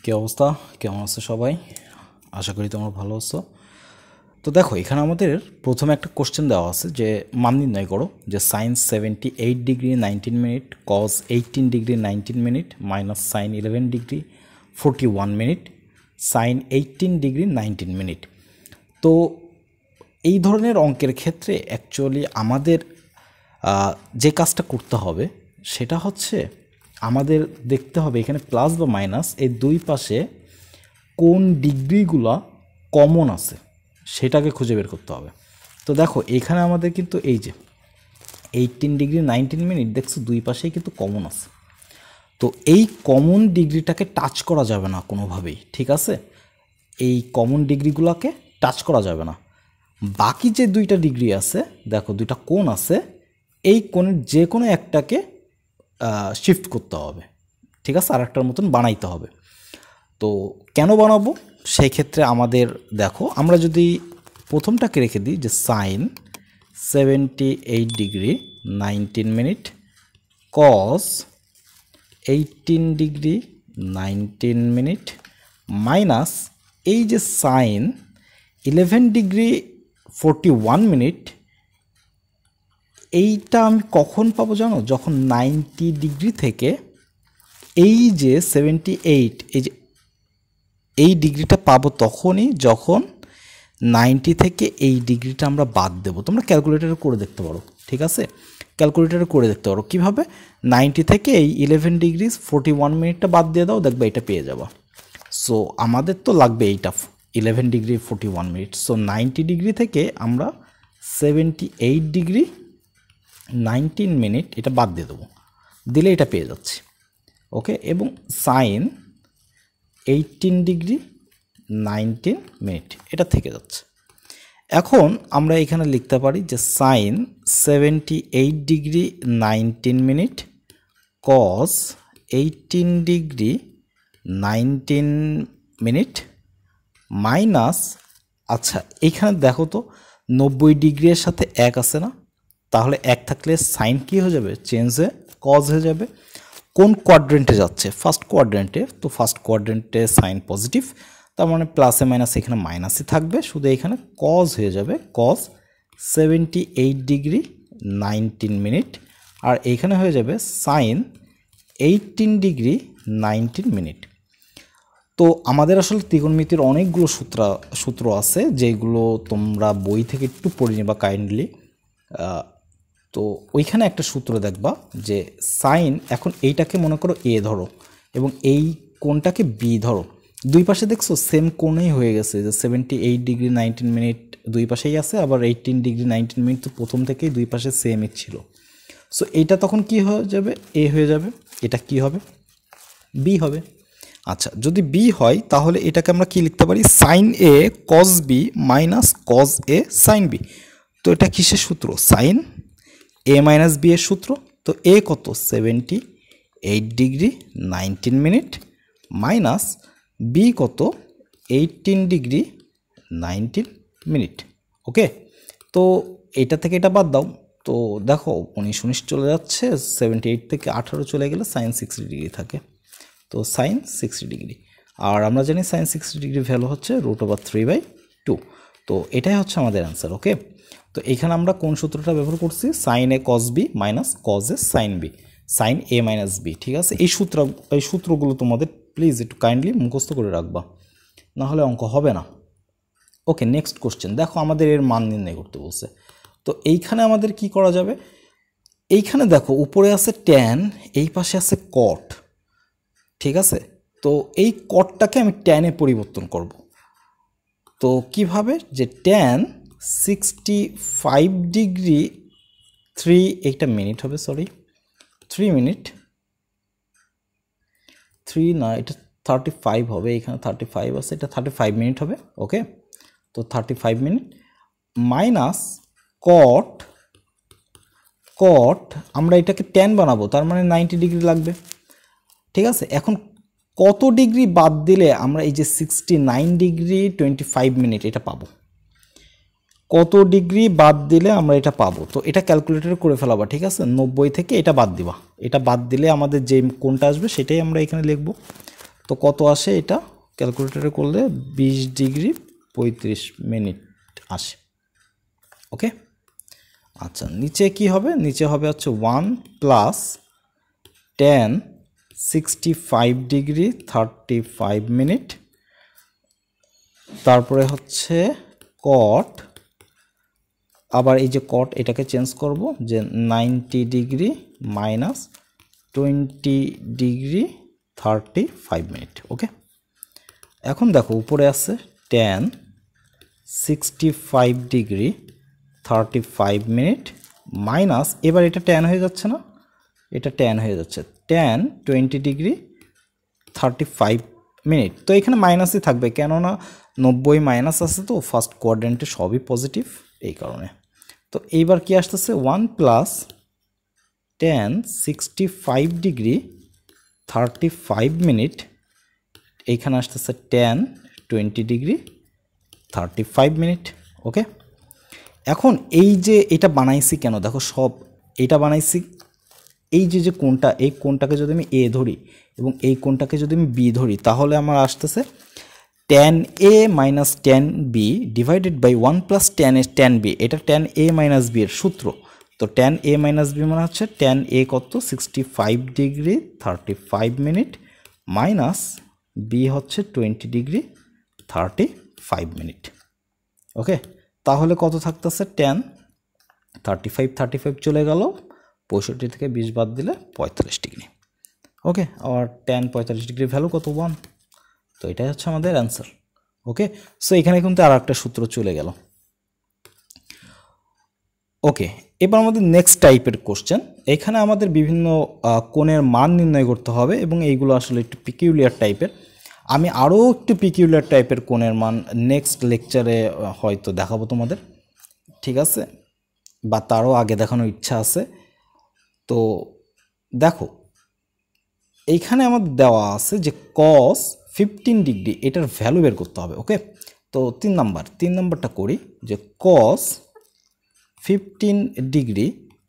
কি অবস্থা, কেমন আছো সবাই? আশা করি তোমরা ভালো আছো। তো দেখো, এখানে আমাদের প্রথমে একটা কোশ্চেন দেওয়া আছে যে মান নির্ণয় করো যে sine 78 degree 19 minute, cos 18 degree 19 minute minus sine 11 degree 41 minute, sine 18 degree 19 minute. তো এই ধরনের অঙ্কের ক্ষেত্রে অ্যাকচুয়ালি আমাদের যে কাজটা করতে হবে সেটা হচ্ছে আমাদের দেখতে হবে এখানে প্লাস বা মাইনাস এই দুই পাশে কোন ডিগ্রিগুলো কমন আছে সেটাকে খুঁজে বের করতে হবে। তো দেখো এখানে আমাদের কিন্তু এই যে 18 ডিগ্রি 19 মিনিট দেখছো দুই পাশেই কিন্তু কমন আছে। তো এই কমন ডিগ্রিটাকে টাচ করা যাবে না কোনোভাবেই, ঠিক আছে? এই কমন ডিগ্রিগুলোকে টাচ করা যাবে না। বাকি যে দুইটা ডিগ্রি আছে, দেখো দুইটা কোণ আছে, এই কোণের যে কোনো একটাকে শিফট করতে হবে, ঠিক আছে? আর একটার মতন বানাইতে হবে। তো কেন বানাবো সেই ক্ষেত্রে আমাদের দেখো, আমরা যদি প্রথমটাকে রেখে দিই যে সাইন 78 ডিগ্রি 19 মিনিট, কস 18 ডিগ্রি 19 মিনিট মাইনাস এই যে সাইন 11 ডিগ্রি 41 মিনিট, এইটা আমি কখন পাবো জানো? যখন 90 ডিগ্রি থেকে এই যে 78 এই যে এই ডিগ্রিটা পাবো তখনই যখন 90 থেকে এই ডিগ্রিটা আমরা বাদ দেবো। তোমরা ক্যালকুলেটরে করে দেখতে পারো, ঠিক আছে? ক্যালকুলেটরে করে দেখতে পারো কীভাবে 90 থেকে এই 11 ডিগ্রি 41 মিনিটটা বাদ দিয়ে দাও, দেখবে এটা পেয়ে যাবো। সো আমাদের তো লাগবে এইটা 11 ডিগ্রি 41 মিনিট। সো 90 ডিগ্রি থেকে আমরা 78 ডিগ্রি 19 মিনিট এটা বাদ দিয়ে দেবো, দিলে এটা পেয়ে যাচ্ছি। ওকে, এবং সাইন 18 ডিগ্রি 19 মিনিট এটা থেকে যাচ্ছে। এখন আমরা এখানে লিখতে পারি যে সাইন 78 ডিগ্রি 19 মিনিট কস 18 ডিগ্রি 19 মিনিট মাইনাস, আচ্ছা এখানে দেখো তো 90 ডিগ্রির সাথে এক আছে না? তাহলে এক থাকলে সাইন কি হয়ে যাবে? চেঞ্জ হয়ে কজ হয়ে যাবে। কোন কোয়াড্রেন্টে যাচ্ছে? ফার্স্ট কোয়াড্রেন্টে। তো ফার্স্ট কোয়াড্রেন্টে সাইন পজিটিভ, তার মানে প্লাসে মাইনাসে এখানে মাইনাসই থাকবে, শুধু এখানে কজ হয়ে যাবে, কজ 78 ডিগ্রি 19 মিনিট, আর এইখানে হয়ে যাবে সাইন 18 ডিগ্রি 19 মিনিট। তো আমাদের আসলে ত্রিকোণমিতির অনেকগুলো সূত্র আছে যেগুলো তোমরা বই থেকে একটু পড়ে নিবা কাইন্ডলি। তো ওইখানে একটা সূত্র দেখবা যে সাইন, এখন এইটাকে মনে করো এ ধরো এবং এই কোণটাকে বি ধরো, দুই পাশে দেখছো সেম কোণেই হয়ে গেছে, যে 78 ডিগ্রি 19 মিনিট দুই পাশেই আছে, আবার 18 ডিগ্রি 19 মিনিট তো প্রথম থেকেই দুই পাশে সেমই ছিল। সো এইটা তখন কি হয়ে যাবে? এ হয়ে যাবে। এটা কি হবে? বি হবে। আচ্ছা, যদি বি হয় তাহলে এটাকে আমরা কি লিখতে পারি? Sign A cos B minus cos A sine B. তো এটা কিসের সূত্র? সাইন এ মাইনাস বি এর সূত্র। তো এ কত? 78 ডিগ্রি 19 মিনিট মাইনাস বি কত? 18 ডিগ্রি 19 মিনিট। ওকে, তো এটা থেকে এটা বাদ দাও। তো দেখো 19 চলে যাচ্ছে, 78 থেকে 18 চলে গেলে সাইন 60 ডিগ্রি থাকে। তো সাইন 60 ডিগ্রি, আর আমরা জানি সাইন 60 ডিগ্রি ভ্যালু হচ্ছে √3/2। তো এটাই হচ্ছে আমাদের অ্যান্সার। ওকে, তো এখানে আমরা কোন সূত্রটা ব্যবহার করছি? Sign A cos B minus cos A sine B, sign A minus B, ঠিক আছে? এই সূত্রগুলো তোমাদের প্লিজ একটু কাইন্ডলি মুখস্থ করে রাখবা, না হলে অঙ্ক হবে না। ওকে, নেক্সট কোশ্চেন দেখো, আমাদের এর মান নির্ণয় করতে বলছে। তো এইখানে আমাদের কি করা যাবে? এইখানে দেখো উপরে আছে ট্যান, এই পাশে আছে কট, ঠিক আছে? তো এই কটটাকে আমি ট্যানে পরিবর্তন করব। তো কিভাবে? যে ট্যান 65 ডিগ্রি 3, এইটা মিনিট হবে, সরি 3 মিনিট, 3 না এটা 35 হবে, এখানে 35 আছে, এটা 35 মিনিট হবে। ওকে, তো 35 মিনিট মাইনাস কট, আমরা এটাকে ট্যান বানাবো, তার মানে 90 ডিগ্রি লাগবে, ঠিক আছে? এখন কত ডিগ্রি বাদ দিলে আমরা এই যে 69 ডিগ্রি 25 মিনিট এটা পাবো? কত ডিগ্রি বাদ দিলে আমরা এটা পাবো? তো এটা ক্যালকুলেটরে করে ফেলাবা, ঠিক আছে? 90 থেকে এটা বাদ দিবা, এটা বাদ দিলে আমাদের যে কোনটা আসবে সেটাই আমরা এখানে লিখব। তো কত আসে এটা ক্যালকুলেটরে করলে 20 ডিগ্রি 35 মিনিট আসে। ওকে, আচ্ছা নিচে কি হবে, নিচে হবে হচ্ছে 1 প্লাস tan 65 ডিগ্রি 35 মিনিট, তারপরে হচ্ছে cot, আবার এই যে cot এটাকে চেঞ্জ করব যে 90 ডিগ্রি মাইনাস 20 ডিগ্রি 35 মিনিট। ওকে, এখন দেখো উপরে আছে tan 65 ডিগ্রি 35 মিনিট মাইনাস, এবার এটা tan হয়ে যাচ্ছে না, এটা tan হয়ে যাচ্ছে tan 20 ডিগ্রি 35 মিনিট। তো এখানে মাইনাসই থাকবে, কেননা 90 মাইনাস আছে, তো ফার্স্ট কোয়াড্রেন্টে সবই পজিটিভ এই কারণে। তো এইবার কি আসতেছে 1 প্লাস tan 65 ডিগ্রি 35 মিনিট, এইখানে আসতেছে tan 20 ডিগ্রি 35 মিনিট। ওকে, এখন এই যে এটা বানাইছি কেন, দেখো সব এটা বানাইছি, এই যে কোণটা, এই কোণটাকে যদি আমি এ ধরি এবং এই কোণটাকে যদি আমি বি ধরি, তাহলে আমার আসতেছে tan a minus tan b divided by 1 plus tan a tan b, এটা tan a মাইনাস b এর সূত্র। তো tan a মাইনাস b মানে হচ্ছে tan a কত 65 ডিগ্রি 35 মিনিট মাইনাস b হচ্ছে 20 ডিগ্রি 35 মিনিট। ওকে, তাহলে কত থাকতেছে tan 35 চলে গেল, 65 থেকে 20 বাদ দিলে 45 ডিগ্রি। ওকে, আর tan 45 ডিগ্রি ভ্যালু কত 1, তো এটাই হচ্ছে আমাদের অ্যান্সার। ওকে, সো এখানে কিন্তু আর একটা সূত্র চলে গেল। ওকে, এবার আমাদের নেক্সট টাইপের কোশ্চেন, এখানে আমাদের বিভিন্ন কোণের মান নির্ণয় করতে হবে এবং এইগুলো আসলে একটু পিকিউলিয়ার টাইপের। আমি আরও একটু পিকিউলিয়ার টাইপের কোণের মান নেক্সট লেকচারে হয়তো দেখাবো তোমাদের, ঠিক আছে, বা তারও আগে দেখানোর ইচ্ছা আছে। তো দেখো এইখানে আমাদের দেওয়া আছে যে cos 15 ডিগ্রি এটার ভ্যালু বের করতে হবে। ওকে, তো 3 নাম্বারটা করি যে cos 15 ডিগ্রি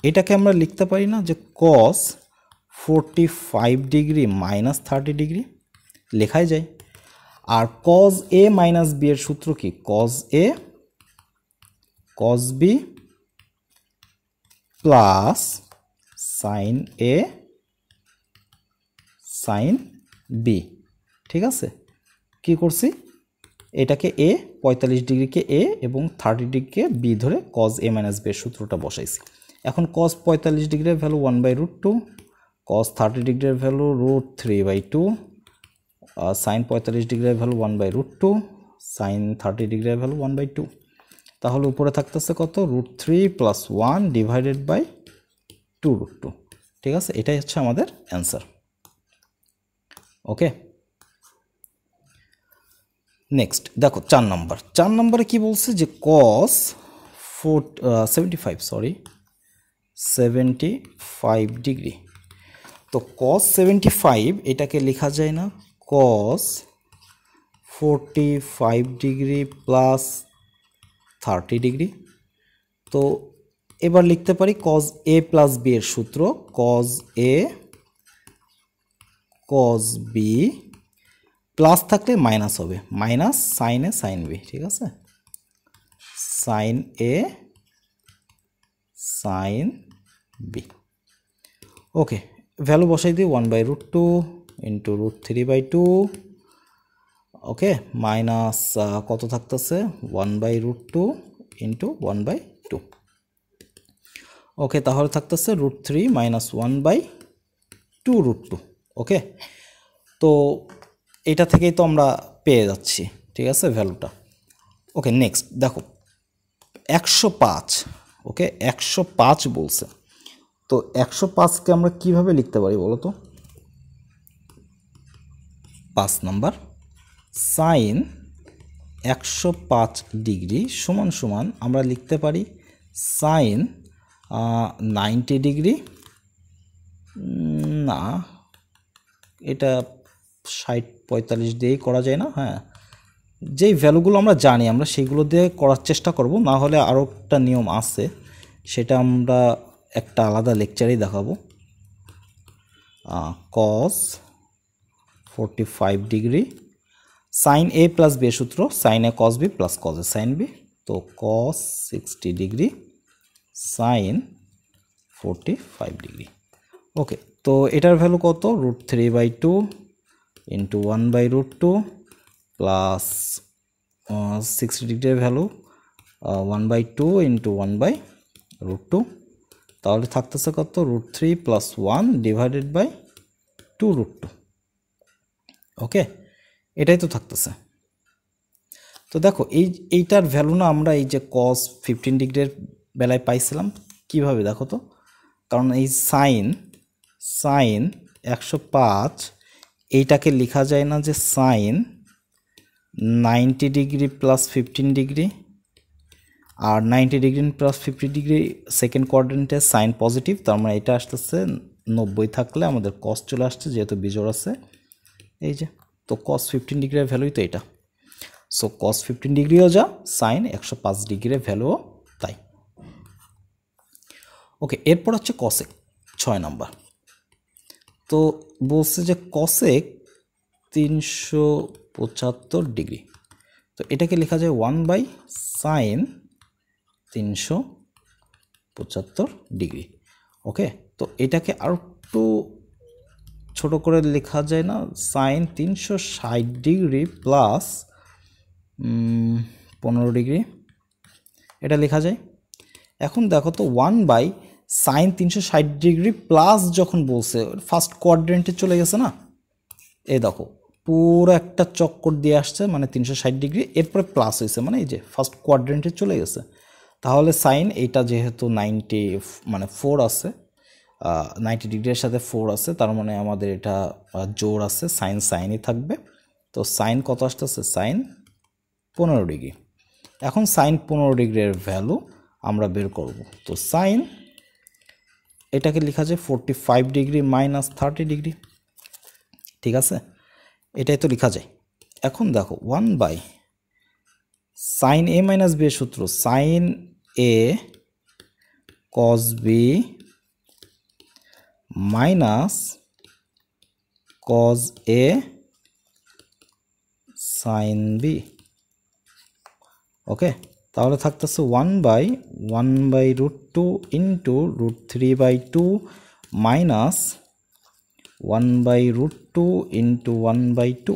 এটাকে আমরা লিখতে পারি না যে cos 45 ডিগ্রি মাইনাস 30 ডিগ্রি, লেখাই যায়। আর cos a মাইনাস b এর সূত্র কি, cos a cos b plus sin a sin b, ঠিক আছে। কি করছি, এটাকে a 45 ডিগ্রিকে a এবং 30 ডিগ্রিকে b ধরে cos a মাইনাস b এর সূত্রটা বসাইছি। এখন cos 45 ডিগ্রির ভ্যালু 1/√2, cos 30 ডিগ্রির ভ্যালু √3/2, sin 45 ডিগ্রির ভ্যালু 1/√2, sin 30 ডিগ্রির ভ্যালু 1/2। তাহলে উপরে থাকতেছে কত √3 + 1 ডিভাইডেড বাই 2√2, ঠিক আছে, এটাই হচ্ছে আমাদের অ্যান্সার। ওকে, নেক্সট দেখো 4 নম্বরে কি বলছে যে cos 75 ডিগ্রি। তো cos 75 এটাকে লেখা যায় না cos 45 ডিগ্রি প্লাস 30 ডিগ্রি। তো এবার লিখতে পারি cos a প্লাস b এর সূত্র cos a cos b plus থাকলে মাইনাস হবে, minus sin a sin b, ঠিক আছে, sin a sin b। Okay, value বসাই দিই 1/√2 ইন্টু √3/2। ওকে, মাইনাস কত থাকতেছে 1/√2 ইন্টু 1/2। ওকে, তাহলে থাকতেছে √3 মাইনাস 1/2√2। ওকে, তো এটা থেকেই তো আমরা পেয়ে যাচ্ছি, ঠিক আছে, ভ্যালুটা। ওকে, নেক্সট দেখো 105। ওকে, 105 বলছে, তো 105কে আমরা কিভাবে লিখতে পারি বলো তো। 5 নাম্বার সাইন 105 ডিগ্রি সমান সমান আমরা লিখতে পারি সাইন 90 ডিগ্রি, না এটা 60-45 দিয়েই করা যায় না, হ্যাঁ, যেই ভ্যালুগুলো আমরা জানি আমরা সেইগুলো দিয়ে করার চেষ্টা করব, না হলে আরও একটা নিয়ম আছে সেটা আমরা একটা আলাদা লেকচারেই দেখাবো। cos 45 degree, sign A plus B সূত্র sine A cos B plus cos A sine B, তো কস 60 ডিগ্রি সাইন 45 ডিগ্রি। ওকে, তো এটার ভ্যালু কত? √3/2 ইন্টু 1/√2 প্লাস 60 ডিগ্রির ভ্যালু 1/2 ইন্টু 1/√2, তাহলে থাকতেছে কত? √3 প্লাস 1 ডিভাইডেড বাই 2√2। ওকে, এটাই তো থাকতেছে। তো দেখো এইটার ভ্যালু না আমরা এই যে cos 15 ডিগ্রির বেলায় পাইছিলাম কিভাবে দেখো তো, কারণ এই সাইন 105 এইটাকে লেখা যায় না যে সাইন 90 ডিগ্রি প্লাস 15 ডিগ্রি, আর 90 ডিগ্রি প্লাস 50 ডিগ্রি সেকেন্ড কোয়াড্রেন্টে সাইন পজিটিভ, তার মানে এটা আসতেছে 90 থাকলে আমাদের কস চলে আসছে যেহেতু বিজোড় আছে এই যে, তো cos 15 ডিগ্রির ভ্যালুই তো এটা। সো cos 15 ডিগ্রিও যা, সাইন 105 ডিগ্রির ভ্যালুও তাই। ওকে, এরপর হচ্ছে কসেক 6 নাম্বার। তো বলছে যে কসেক 375 ডিগ্রি, তো এটাকে লেখা যায় 1/sin 375 ডিগ্রি। ওকে, তো এটাকে আর একটু ছোট করে লেখা যায় না? সাইন 360 ডিগ্রি প্লাস 15 ডিগ্রি, এটা লেখা যায়। এখন দেখো তো 1/sin 360 ডিগ্রি প্লাস যখন বলছে ফার্স্ট কোয়াড্রেন্টে চলে গেছে না, এই দেখো পুরো একটা চক্কর দিয়ে আসছে, মানে 360 ডিগ্রি, এরপরে প্লাস হয়েছে, মানে এই যে ফার্স্ট কোয়াড্রেন্টে চলে গেছে। তাহলে সাইন এইটা যেহেতু 90 মানে 4 আছে, 90 ডিগ্রির সাথে 4 আছে, তার মানে আমাদের এটা জোর আছে, সাইনই থাকবে। তো সাইন কত আসতেছে? Sign 15 degree. এখন সাইন 15 ডিগ্রির ভ্যালু আমরা বের করব। তো সাইন এটাকে লেখা যায় 45 ডিগ্রি মাইনাস 30 ডিগ্রি, ঠিক আছে, এটাই তো লেখা যায়। এখন দেখো 1/sin a মাইনাস বি এর সূত্র sine A cos B minus cos A sine B. ওকে, তাহলে থাকতেছে 1/1/√2 ইন্টু √3/2 মাইনাস 1/√2 ইন্টু 1/2,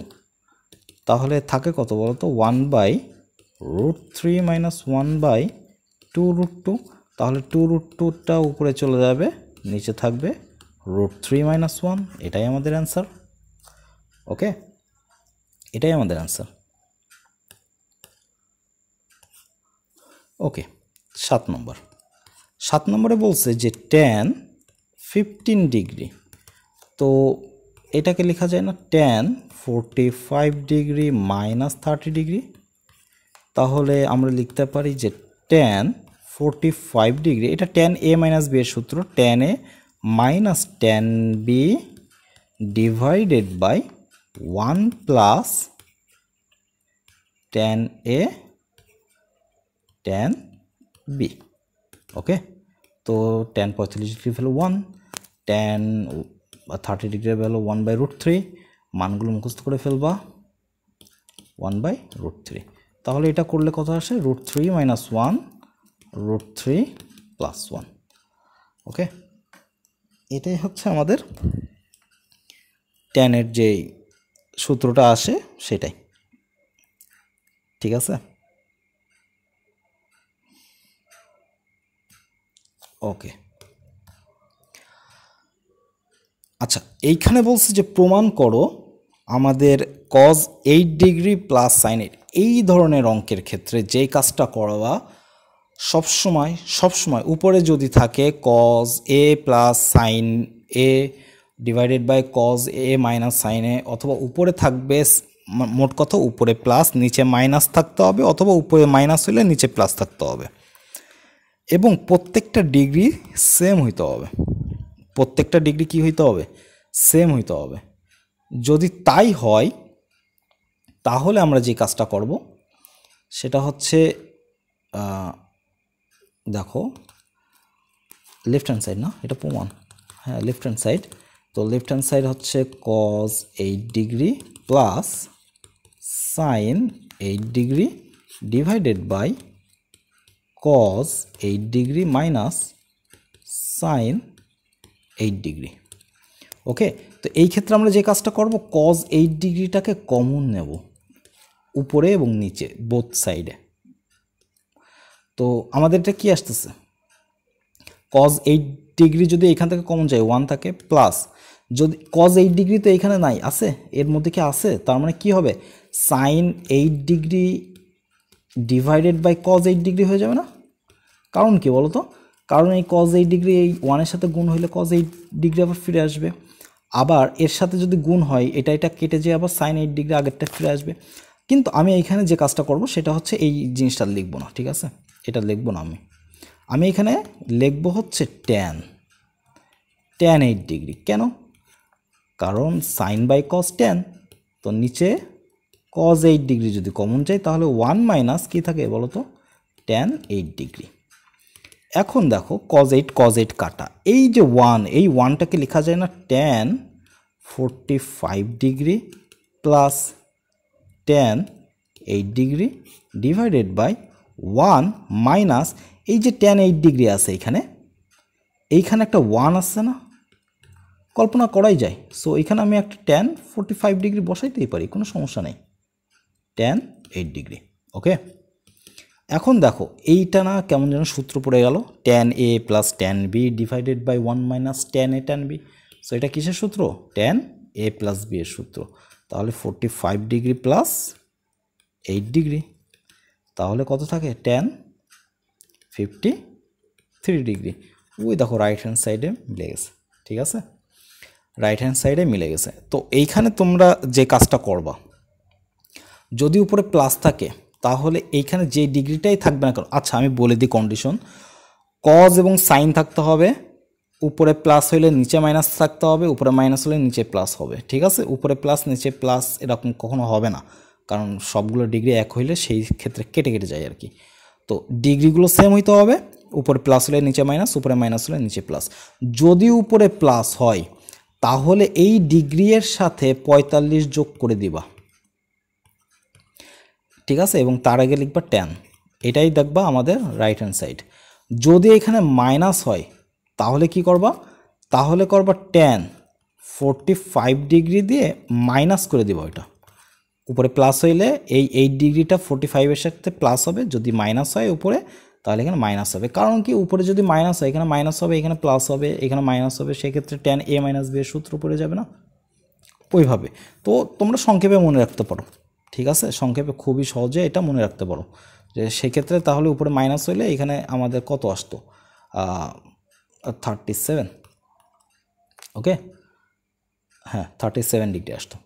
তাহলে থাকে কত বলো তো? 1/√3 মাইনাস 1/2√2, তাহলে 2√2টা উপরে চলে যাবে, নিচে থাকবে √3 মাইনাস 1, এটাই আমাদের অ্যান্সার। ওকে, এটাই আমাদের অ্যান্সার। ওকে, 7 নম্বরে বলছে যে tan 15 ডিগ্রি, তো এটাকে লেখা যায় না tan 45 ডিগ্রি মাইনাস 30 ডিগ্রি, তাহলে আমরা লিখতে পারি যে tan 45 ডিগ্রি, এটা tan a মাইনাস b এর সূত্র, tan a minus tan b divided by 1 plus tan a tan b। Okay, তো tan 45 ডিগ্রি ভ্যালু 1, tan 30 ডিগ্রির ভ্যালু 1/√3, মানগুলো মুখস্থ করে ফেলবা, 1/√3, তাহলে এটা করলে কত আসে? √3 মাইনাস 1, √3 প্লাস 1। ওকে, এটাই হচ্ছে আমাদের ট্যানের যে সূত্রটা আসে সেটাই, ঠিক আছে। ওকে, আচ্ছা, এইখানে বলছে যে প্রমাণ করো আমাদের cos 8 ডিগ্রি প্লাস সাইন 8, এই ধরনের অঙ্কের ক্ষেত্রে যেই কাজটা করবা সবসময় উপরে যদি থাকে cos a plus sine a divided by cos a minus sine a, অথবা উপরে থাকবে, মোট কথা উপরে প্লাস নিচে মাইনাস থাকতে হবে, অথবা উপরে মাইনাস হলে নিচে প্লাস থাকতে হবে, এবং প্রত্যেকটা ডিগ্রি সেম হইতে হবে। প্রত্যেকটা ডিগ্রি কি হইতে হবে? সেম হইতে হবে। যদি তাই হয় তাহলে আমরা যে কাজটা করব সেটা হচ্ছে, দেখো লেফট হ্যান্ড সাইড না, এটা প্রমাণ, হ্যাঁ লেফট হ্যান্ড সাইড, তো লেফট হ্যান্ড সাইড হচ্ছে cos 8 degree plus sin 8 degree divided by cos 8 degree minus sin 8 degree. Okay, তো এই ক্ষেত্রে আমরা যে কাজটা করব, cos 8 ডিগ্রিটাকে কমন নেব উপরে এবং নিচে বোথ সাইডে। তো আমাদের এটা কি আসতেছে, cos 8 ডিগ্রি যদি এখান থেকে কমন যায় 1 থাকে, প্লাস যদি cos 8 ডিগ্রি তো এখানে নাই, আছে এর মধ্যে কি আছে, তার মানে কি হবে sin 8 degree divided by cos 8 degree হয়ে যাবে না? কারণ কি বলো তো, কারণ এই cos 8 ডিগ্রি এই 1-এর সাথে গুণ হইলে cos 8 ডিগ্রি আবার ফিরে আসবে, আবার এর সাথে যদি গুণ হয় এটা কেটে যেয়ে আবার sin 8 ডিগ্রি আগেরটা ফিরে আসবে। কিন্তু আমি এইখানে যে কাজটা করব সেটা হচ্ছে এই জিনিসটা লিখবো না, ঠিক আছে, এটা লিখবো না, আমি এখানে লিখবো হচ্ছে tan 8 ডিগ্রি। কেন? কারণ sin বাই cos tan, তো নিচে cos 8 ডিগ্রি যদি কমন যায় তাহলে 1 মাইনাস কী থাকে বলো তো, tan 8 ডিগ্রি। এখন দেখো cos 8 কাটা, এই যে 1, এই 1টাকে লেখা যায় না tan 45 degree plus tan 8 degree divided by 1 minus এই যে tan 8 ডিগ্রি আছে এইখানে একটা 1 আসছে না, কল্পনা করাই যায়। সো এখানে আমি একটা tan 45 ডিগ্রি বসাইতেই পারি, কোনো সমস্যা নেই, tan 8 ডিগ্রি। ওকে, এখন দেখো এইটা না কেমন যেন সূত্র পড়ে গেল, tan a plus tan b divided by 1 minus tan a tan b। So এটা কিসের সূত্র, tan a প্লাস b এর সূত্র। তাহলে 45 ডিগ্রি প্লাস 8 ডিগ্রি, তাহলে কত থাকে tan 53 ডিগ্রি। ওই দেখো রাইট হ্যান্ড সাইডে মিলে গেছে, ঠিক আছে, রাইট হ্যান্ড সাইডে মিলে গেছে। তো এইখানে তোমরা যে কাজটা করবা, যদি উপরে প্লাস থাকে তাহলে এইখানে যে ডিগ্রিটাই থাকবে না কেন, আচ্ছা আমি বলে দিই কন্ডিশন, cos এবং sin থাকতে হবে, উপরে প্লাস হইলে নিচে মাইনাস থাকতে হবে, উপরে মাইনাস হলে নিচে প্লাস হবে, ঠিক আছে, উপরে প্লাস নিচে প্লাস এরকম কখনো হবে না, কারণ সবগুলো ডিগ্রি এক হইলে সেই ক্ষেত্রে কেটে যায় আর কি। তো ডিগ্রিগুলো সেম হইতে হবে, উপরে প্লাস হলে নিচে মাইনাস, উপরে মাইনাস হলে নিচে প্লাস। যদি উপরে প্লাস হয় তাহলে এই ডিগ্রি এর সাথে 45 যোগ করে দিবা, ঠিক আছে, এবং তার আগে লিখবা tan, এটাই দেখবা আমাদের রাইট হ্যান্ড সাইড। যদি এখানে মাইনাস হয় তাহলে কি করবা, তাহলে করবা tan 45 ডিগ্রি দিয়ে মাইনাস করে দিবা, ওইটা উপরে প্লাস হইলে এই 8 ডিগ্রিটা 45-এর সাথে প্লাস হবে, যদি মাইনাস হয় উপরে তাহলে এখানে মাইনাস হবে। কারণ কি, উপরে যদি মাইনাস হয় এখানে মাইনাস হবে, এখানে প্লাস হবে, এখানে মাইনাস হবে, সেক্ষেত্রে tan a মাইনাস b এর সূত্র পড়ে যাবে না, ওইভাবে। তো তোমরা সংক্ষেপে মনে রাখতে পারো, ঠিক আছে, সংক্ষেপে খুবই সহজে এটা মনে রাখতে পারো যে সেক্ষেত্রে তাহলে উপরে মাইনাস হইলে এখানে আমাদের কত আসতো, 37, ওকে, হ্যাঁ 37 ডিগ্রি আসতো।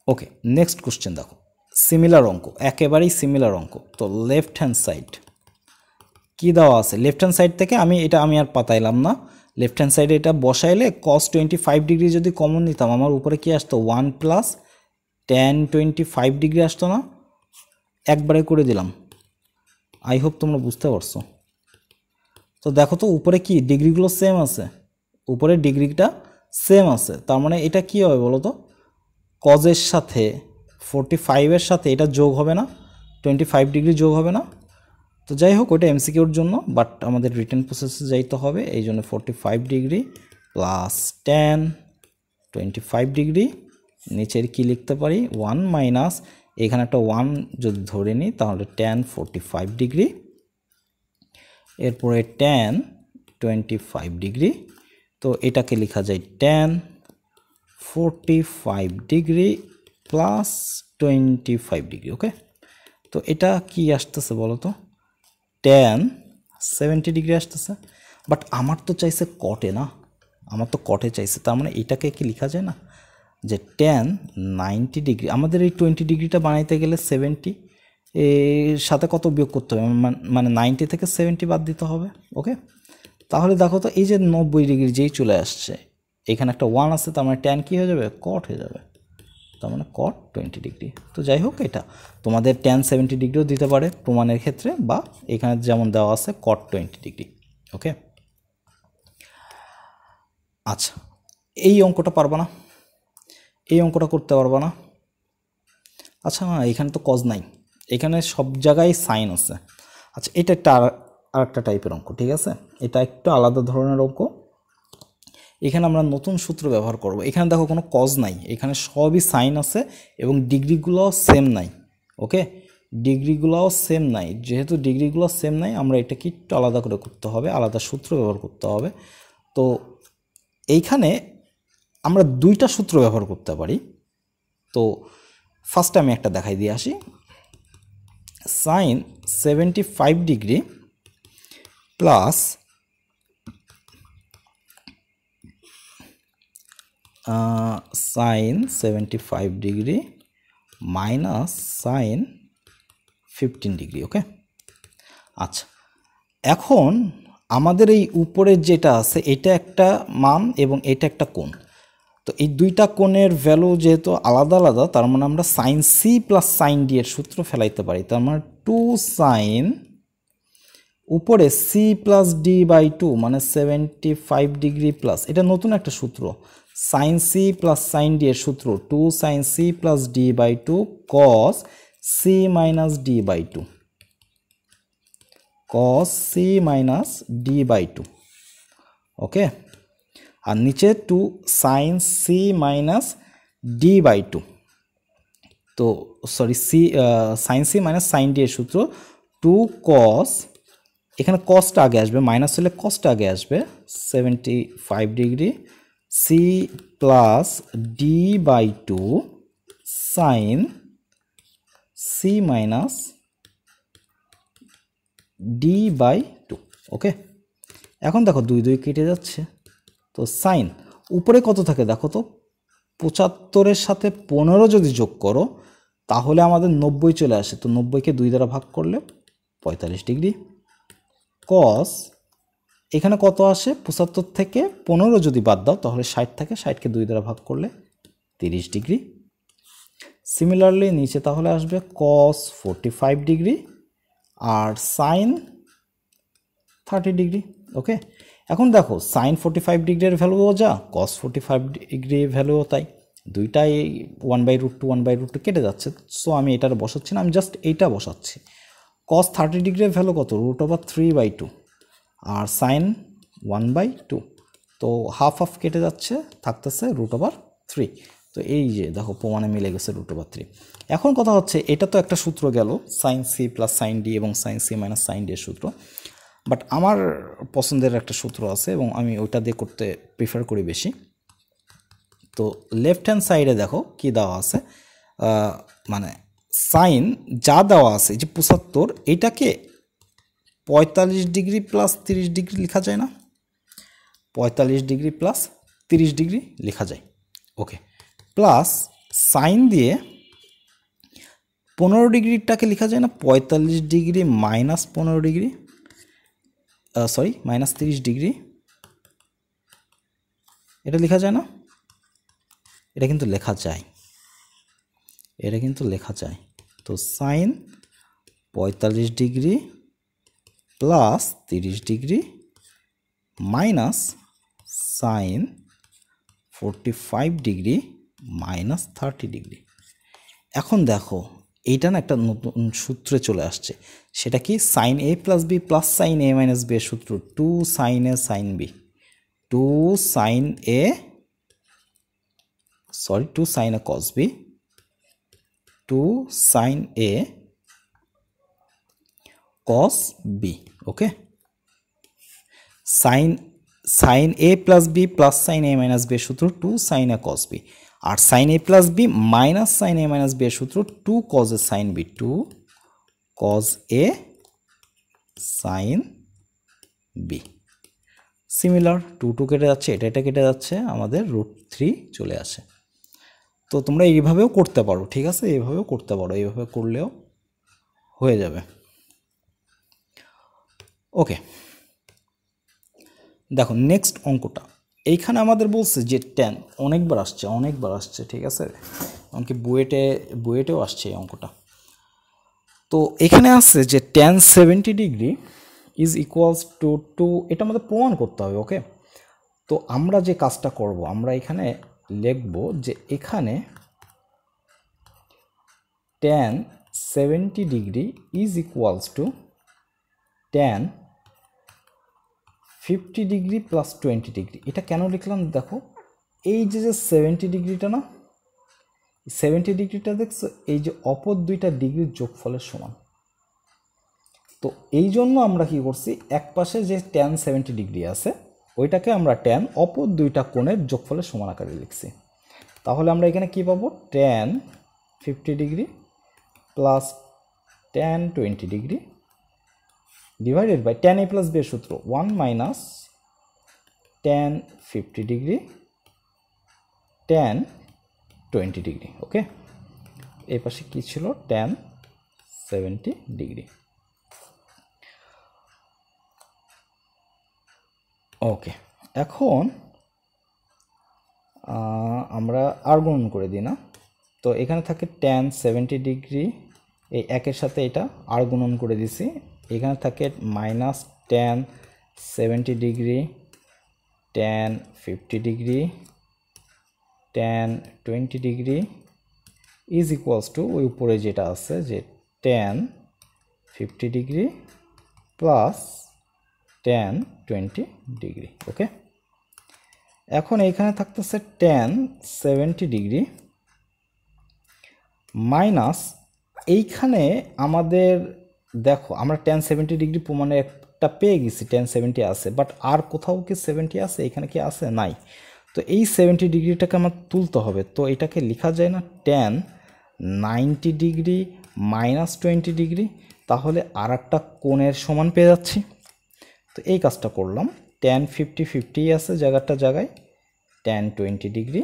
ওকে, নেক্সট কোশ্চেন দেখো, সিমিলার অঙ্ক, একেবারেই সিমিলার অঙ্ক। তো লেফট হ্যান্ড সাইড কী দেওয়া আছে, লেফট হ্যান্ড সাইড থেকে আমি আর পাতাইলাম না, লেফট হ্যান্ড সাইডে এটা বসাইলে cos 25 ডিগ্রি যদি কমন নিতাম আমার উপরে কি আসতো 1 প্লাস tan 25 ডিগ্রি আসতো না, একবারে করে দিলাম। আই হোপ তোমরা বুঝতে পারছো। তো দেখো তো উপরে কি ডিগ্রিগুলো সেম আছে, উপরে ডিগ্রিটা সেম আছে, তার মানে এটা কি হবে বলো তো, cos এর সাথে 45-এর সাথে এটা যোগ হবে না, 25 ডিগ্রি যোগ হবে না। তো যাই হোক ওইটা এমসিকিউর জন্য, বাট আমাদের রিটেন প্রসেসে যাইতে হবে, এই জন্য 45 ডিগ্রি প্লাস tan 25 ডিগ্রি, নিচের কি লিখতে পারি 1 মাইনাস, এখানে একটা 1 যদি ধরে নিই তাহলে tan 45 ডিগ্রি, এরপরে tan 25 ডিগ্রি, তো এটাকে লেখা যায় tan 45 degree plus 25 degree. Okay, তো এটা কি আসতেছে বলো তো, tan 70 ডিগ্রি আসতেছে, বাট আমার তো চাইছে কটে না, আমার তো কটে চাইছে, তার মানে এটাকে কি লেখা যায় না যে tan 90 ডিগ্রি, আমাদের এই 20 ডিগ্রিটা বানাইতে গেলে 70 এর সাথে কত বিয়োগ করতে হবে, মানে 90 থেকে 70 বাদ দিতে হবে। ওকে, তাহলে দেখো তো এই যে 90 ডিগ্রি যেই চলে আসছে, এখানে একটা 1 আছে, তার মানে tan কি হয়ে যাবে, কট হয়ে যাবে, তার মানে cot 20 ডিগ্রি। তো যাই হোক এটা তোমাদের tan 70 ডিগ্রিও দিতে পারে প্রমাণের ক্ষেত্রে, বা এখানে যেমন দেওয়া আছে cot 20 ডিগ্রি। ওকে, আচ্ছা, এই অঙ্কটা পারবা না, এই অঙ্কটা করতে পারবা না। আচ্ছা না, এখানে তো কজ নাই, এখানে সব জায়গায় সাইন আছে। আচ্ছা, এটা একটা আর একটা টাইপের অঙ্ক, ঠিক আছে, এটা একটু আলাদা ধরনের অঙ্ক। এখানে আমরা নতুন সূত্র ব্যবহার করব। এখানে দেখো কোনো কজ নাই, এখানে সবই সাইন আছে এবং ডিগ্রিগুলোও সেম নাই। ওকে, ডিগ্রিগুলোও সেম নাই। যেহেতু ডিগ্রিগুলো সেম নাই, আমরা এটাকে একটু আলাদা করে করতে হবে, আলাদা সূত্র ব্যবহার করতে হবে। তো এইখানে আমরা দুইটা সূত্র ব্যবহার করতে পারি। তো ফার্স্টে আমি একটা দেখাই দিয়ে আসি। Sine 75 degree plus sine 75 degree minus sine 15 degree. Okay, আচ্ছা, এখন আমাদের এই উপরের যেটা আছে এটা একটা মান এবং এটা একটা কোণ। তো এই দুইটা কোণের ভ্যালু যেহেতু আলাদা আলাদা, তার মানে আমরা sine C plus sine D এর সূত্র ফেলাইতে পারি। তার মানে 2 সাইন উপরে সি প্লাস ডি বাই 2 মানে 75 ডিগ্রি প্লাস, এটা নতুন একটা সূত্র, sine C plus sine D এর সূত্র 2 sine C plus D by 2 cos C minus D by 2, cos C minus D by 2। Okay, আর নিচে 2 sine C minus D by 2। তো sorry, sine C minus sine D এর সূত্র 2 কস, এখানে কসটা আগে আসবে, মাইনাস হলে কসটা আগে আসবে, 75 degree C plus D by 2 sine C minus D by 2। Okay, এখন দেখো 2 2 কেটে যাচ্ছে, তো সাইন উপরে কত থাকে দেখো তো, 75-এর সাথে 15 যদি যোগ করো তাহলে আমাদের 90 চলে আসে। তো 90-কে 2 দ্বারা ভাগ করলে 45 ডিগ্রি। কস এখানে কত আসে, 75 থেকে 15 যদি বাদ দাও তাহলে 60 থাকে, 60-কে 2 দ্বারা ভাগ করলে 30 ডিগ্রি। সিমিলারলি নিচে তাহলে আসবে কস 45 ডিগ্রি আর সাইন 30 ডিগ্রি। ওকে, এখন দেখো সাইন 45 ডিগ্রির ভ্যালুও যা, কস 45 ডিগ্রির ভ্যালুও তাই, দুইটাই 1/√2 1/√2 কেটে যাচ্ছে। সো আমি এটার বসাচ্ছি না, আমি জাস্ট এইটা বসাচ্ছি। কস 30 ডিগ্রির ভ্যালু কত, √3/2 আর সাইন 1/2, তো হাফ হাফ কেটে যাচ্ছে, থাকতেছে √3। তো এই যে দেখো প্রমাণে মিলে গেছে √3। এখন কথা হচ্ছে, এটা তো একটা সূত্র গেল sine C plus sine D এবং sine C minus sine D এর সূত্র, বাট আমার পছন্দের একটা সূত্র আছে এবং আমি ওইটা দিয়ে করতে প্রিফার করি বেশি। তো লেফট হ্যান্ড সাইডে দেখো কি দেওয়া আছে, মানে সাইন যা দেওয়া আছে যে 75, এটাকে 45 ডিগ্রি প্লাস 30 ডিগ্রি লেখা যায় না, 45 ডিগ্রি প্লাস 30 ডিগ্রি লেখা যায়। ওকে, প্লাস সাইন দিয়ে 15 ডিগ্রিটাকে লেখা যায় না 45 degree minus 15 degree, sorry minus 30 degree, এটা লেখা যায় না, এটা কিন্তু লেখা যায়, এটা কিন্তু লেখা যায়। তো sine 45 degree plus 30 degree minus sine 45 degree minus 30 degree. এখন দেখো এইটা না একটা নতুন সূত্রে চলে আসছে, সেটা কি, sine A plus B plus sine A minus B এর সূত্র 2 sine A sine B, 2 sine A sorry 2 sine A cos B, 2 sine A cos B. Okay, sine A plus B plus sine A minus B এর সূত্র 2 sine A cos B, আর sine A plus B minus sine A minus B এর সূত্র 2 cos A sine B, 2 cos A sine B. Similar 2 2 কেটে যাচ্ছে, এটা কেটে যাচ্ছে, আমাদের √3 চলে আসে। তো তোমরা এইভাবেও করতে পারো, ঠিক আছে, এইভাবেও করতে পারো, এইভাবে করলেও হয়ে যাবে। ওকে, দেখো নেক্সট অঙ্কটা, এইখানে আমাদের বলছে যে ট্যান অনেকবার আসছে, ঠিক আছে, এমনকি বুয়েটেও আসছে এই অঙ্কটা। তো এখানে আছে যে tan 70 degree is equals two, এটা আমাদের প্রমাণ করতে হবে। ওকে, তো আমরা যে কাজটা করব, আমরা এখানে লিখব যে এখানে tan 70 degree is equals to tan 50 degree plus 20 degree. এটা কেন লিখলাম দেখো, এই যে 70 ডিগ্রিটা না, 70 ডিগ্রিটা দেখছো, এই যে অপর দুইটা ডিগ্রির যোগফলের সমান। তো এই জন্য আমরা কি করছি, এক পাশে যে tan 70 ডিগ্রি আছে ওইটাকে আমরা tan অপর দুইটা কোণের যোগফলের সমান আকারে লিখছি। তাহলে আমরা এখানে কি পাবো, tan 50 degree plus tan 20 degree divided by tan a plus b এর সূত্র 1 minus tan 50 degree tan 20 degree. Okay, এই পাশে কি ছিল, tan 70 ডিগ্রি। ওকে, এখন আমরা আর গুণন করে দিই না, তো এখানে থাকে tan 70 ডিগ্রি, এই একের সাথে এটা আর গুণন করে দিছি, এখানে থাকে minus tan 70 degree tan 50 degree tan 20 degree is equals to ওই উপরে যেটা আছে যে tan 50 degree plus tan 20 degree. Okay, এখন এইখানে থাকতেছে tan 70 ডিগ্রি মাইনাস, এইখানে আমাদের দেখো আমরা tan 70 ডিগ্রি প্রমাণে একটা পেয়ে গেছি, tan 70 আছে, বাট আর কোথাও কি 70 আছে, এখানে কি আছে, নাই। তো এই 70 ডিগ্রিটাকে আমার তুলতে হবে, তো এটাকে লেখা যায় না tan 90 ডিগ্রি মাইনাস 20 ডিগ্রি, তাহলে আর একটা কোণের সমান পেয়ে যাচ্ছি। তো এই কাজটা করলাম, tan 50 50 আছে জায়গাটা জায়গায়, tan 20 degree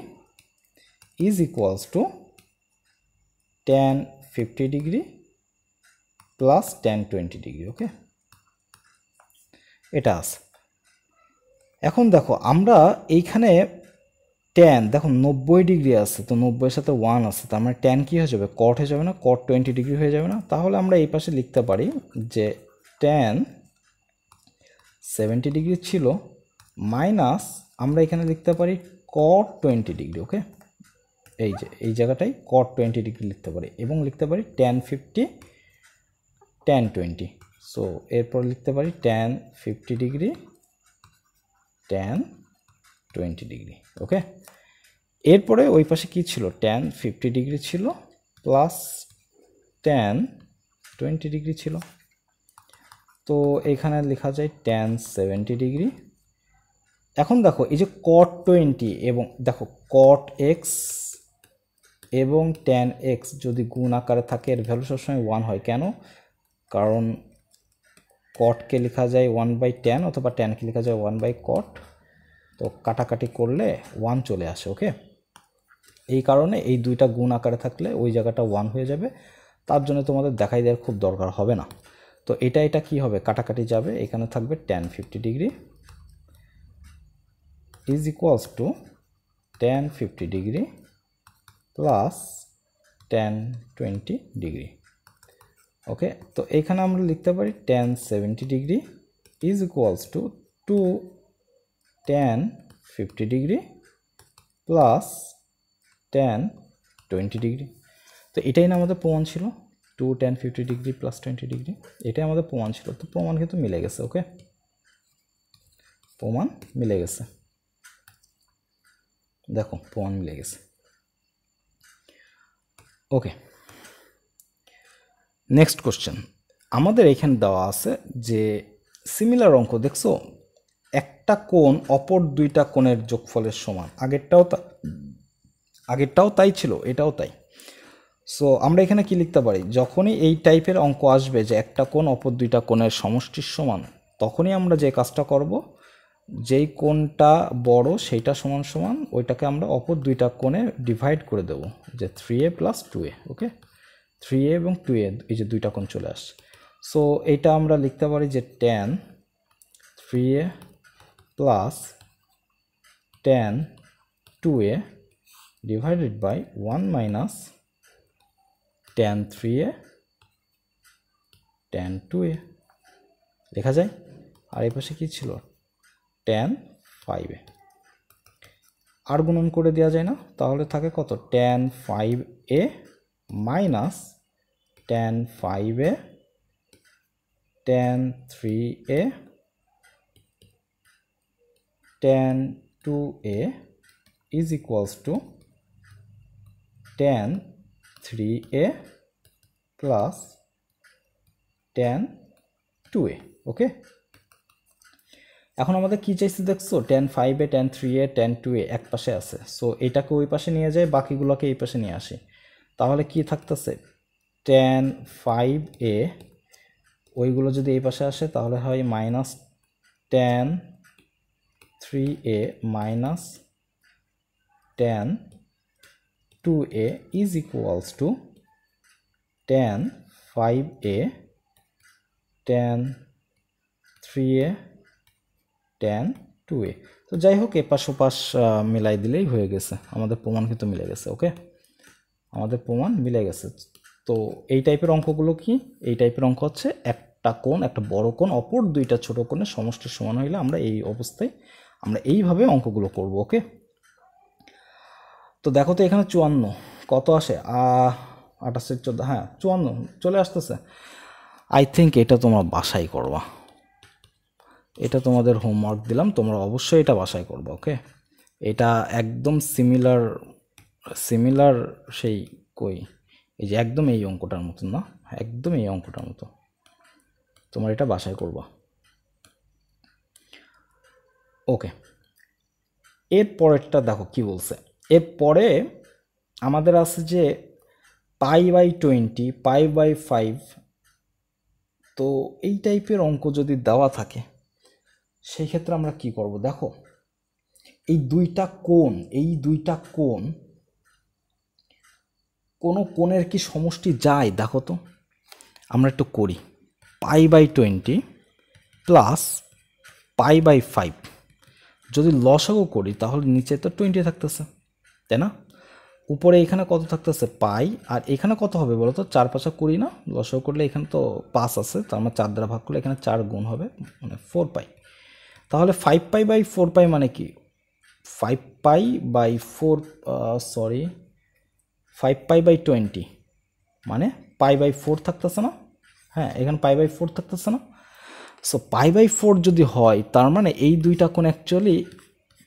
is equals to tan 50 degree plus tan 20 degree. Okay, এটা আছে। এখন দেখো আমরা এইখানে tan দেখো 90 ডিগ্রি আছে, তো 90 এর সাথে 1 আছে, তার মানে tan কি হয়ে যাবে, cot হয়ে যাবে না, cot 20 ডিগ্রি হয়ে যাবে না। তাহলে আমরা এই পাশে লিখতে পারি যে tan 70 ডিগ্রি ছিল মাইনাস, আমরা এখানে লিখতে পারি cot 20 ডিগ্রি। ওকে, এই যে এই জায়গাটাই cot 20 ডিগ্রি লিখতে পারি, এবং লিখতে পারি tan 50 tan 20। সো এরপর লিখতে পারি tan 50 ডিগ্রি tan 20 ডিগ্রি। ওকে, এরপরে ওই পাশে কি ছিল, tan 50 ডিগ্রি ছিল প্লাস tan 20 ডিগ্রি ছিল, তো এখানে লেখা যায় tan 70 ডিগ্রি। এখন দেখো এই যে cot 20 এবং দেখো cot x এবং tan x যদি গুণ আকারে থাকে এর ভ্যালু সবসময় 1 হয়, কেন, কারণ cotকে লেখা যায় 1/tan অথবা tanকে লেখা যায় 1/cot, তো কাটাকাটি করলে 1 চলে আসে। ওকে, এই কারণে এই দুইটা গুণ আকারে থাকলে ওই জায়গাটা 1 হয়ে যাবে, তার জন্য তোমাদের দেখাই দেওয়ার খুব দরকার হবে না। তো এটা কি হবে, কাটাকাটি যাবে, এখানে থাকবে tan 50 degree is equals to tan 50 degree plus tan 20 degree. Okay, তো এখানে আমরা লিখতে পারি tan 70 degree is equals to 2 tan 50 degree plus tan 20 degree. তো এটাই না আমাদের প্রমাণ ছিল, 2 tan 50 ডিগ্রি প্লাস 20 ডিগ্রি, এটাই আমাদের প্রমাণ ছিল। তো প্রমাণ কিন্তু মিলে গেছে। ওকে, প্রমাণ মিলে গেছে, দেখো প্রমাণ মিলে গেছে। ওকে, নেক্সট কোশ্চেন আমাদের এখানে দেওয়া আছে যে সিমিলার অঙ্ক, দেখছো একটা কোণ অপর দুইটা কোণের যোগফলের সমান, আগেরটাও তাই ছিল, এটাও তাই। সো আমরা এখানে কি লিখতে পারি, যখনই এই টাইপের অঙ্ক আসবে যে একটা কোণ অপর দুইটা কোণের সমষ্টির সমান, তখনই আমরা যে কাজটা করব, যেই কোণটা বড় সেইটা সমান সমান ওইটাকে আমরা অপর দুইটা কোণে ডিভাইড করে দেব, যে 3a প্লাস 2a। ওকে, 3a এবং 2a এই যে দুইটা কোণ চলে আসছে। সো এইটা আমরা লিখতে পারি যে tan 3a plus tan 2a divided by 1 minus tan 3a tan 2a লেখা যায়। আর এই পাশে কি ছিল, tan 5a। আর গুণন করে দেওয়া যায় না, তাহলে থাকে কত tan 5a minus tan 5a tan 3a tan 2a is equals to tan 3a plus tan 2a। ওকে, এখন আমাদের কি চাইছে দেখছো, tan 5a tan 3a tan 2a এক পাশে আছে, সো এটাকে ওই পাশে নিয়ে যায়, বাকিগুলোকে এই পাশে নিয়ে আসি, তাহলে কি থাকতেছে tan 5a ওইগুলো যদি এই পাশে আসে তাহলে হয় minus tan 3a minus tan 2a is equals to tan 5a tan 3a tan 2a। তো যাই হোক এপাশ ওপাশ মিলাই দিলেই হয়ে গেছে, আমাদের প্রমাণ কিন্তু মিলে গেছে। ওকে, আমাদের প্রমাণ মিলে গেছে। তো এই টাইপের অঙ্কগুলো কি, এই টাইপের অঙ্ক হচ্ছে একটা কোণ, একটা বড় কোণ অপর দুইটা ছোট কোণের সমষ্টির সমান হইলে আমরা এই অবস্থায় আমরা এইভাবে অঙ্কগুলো করব। ওকে, তো দেখো তো এখানে 54 কত আসে, 28 14, হ্যাঁ 54 চলে আসতেছে। আই থিঙ্ক এটা তোমরা বাসায় করবা, এটা তোমাদের হোমওয়ার্ক দিলাম, তোমরা অবশ্যই এটা বাসায় করবা। ওকে, এটা একদম সিমিলার সেই কই এই যে একদম এই অঙ্কটার মতো না, একদম এই অঙ্কটার মতো, তোমরা এটা বাসায় করবা। ওকে, এর পরেরটা দেখো কি বলছে। এরপরে আমাদের আছে যে π/20 π/5, তো এই টাইপের অঙ্ক যদি দেওয়া থাকে সেই ক্ষেত্রে আমরা কি করব, দেখো এই দুইটা কোণ কোনো কোণের কি সমষ্টি যায় দেখো তো, আমরা একটু করি। π/20 প্লাস π/5 যদি লসাগু করি তাহলে নিচে তো 20 থাকতেছে, তাই না? উপরে এখানে কত থাকতেছে পাই, আর এখানে কত হবে বলো তো, 4 5 20 না, লসাগু করলে এখানে তো 5 আছে, তার মানে 4 দ্বারা ভাগ করলে এখানে 4 গুণ হবে, মানে 4 পাই। তাহলে 5π/4 পাই মানে কি 5π/4 সরি 5π/20 মানে π/4 থাকতেছে না, হ্যাঁ এখানে π/4 থাকতেছে না। সো π/4 যদি হয় তার মানে এই দুইটা কোণ অ্যাকচুয়ালি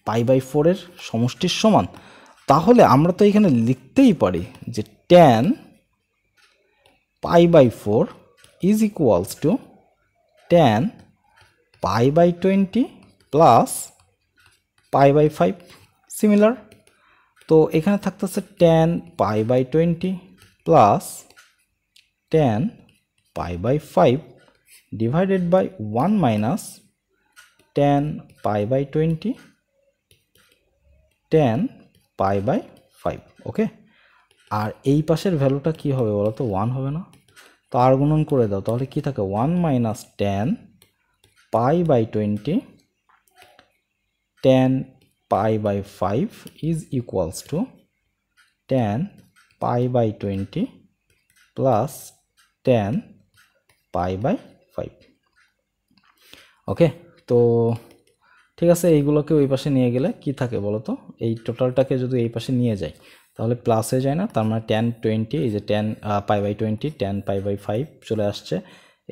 π/4 এর সমষ্টির সমান। তাহলে আমরা তো এখানে লিখতেই পারি যে tan π/4 is equals to tan π/20 plus π/5 similar. তো এখানে থাকতেছে tan π/20 plus tan π/5 divided by 1 minus tan π/20 tan π/5। ওকে, আর এই পাশের ভ্যালুটা কি হবে বলো তো, 1 হবে না? তো আর গুণন করে দাও, তাহলে কি থাকে 1 minus tan π/20 tan π/5 is equals to tan π/20 plus tan π/5। ওকে, তো ঠিক আছে, এইগুলোকে ওই পাশে নিয়ে গেলে কি থাকে বলো তো, এই টোটালটাকে যদি এই পাশে নিয়ে যাই তাহলে প্লাস হয়ে যায় না, তার মানে tan 20 এই যে tan π/20 tan π/5 চলে আসছে,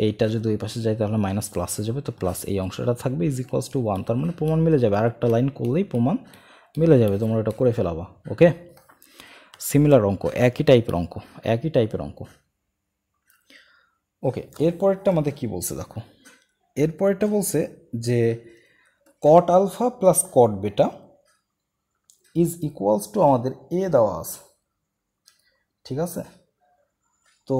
এইটা যদি ওই পাশে যায় তাহলে মাইনাস প্লাস হয়ে যাবে, তো প্লাস এই অংশটা থাকবে ইজ ইকুয়ালস টু 1, তার মানে প্রমাণ মিলে যাবে, আর একটা লাইন করলেই প্রমাণ মিলে যাবে, তোমরা এটা করে ফেলাবা। ওকে, সিমিলার অঙ্ক, একই টাইপের অঙ্ক। ওকে, এরপরেরটা আমাদের কি বলছে দেখো, এরপরেরটা বলছে যে cot alpha plus cot beta is equals to আমাদের এ দেওয়া আছে, ঠিক আছে? তো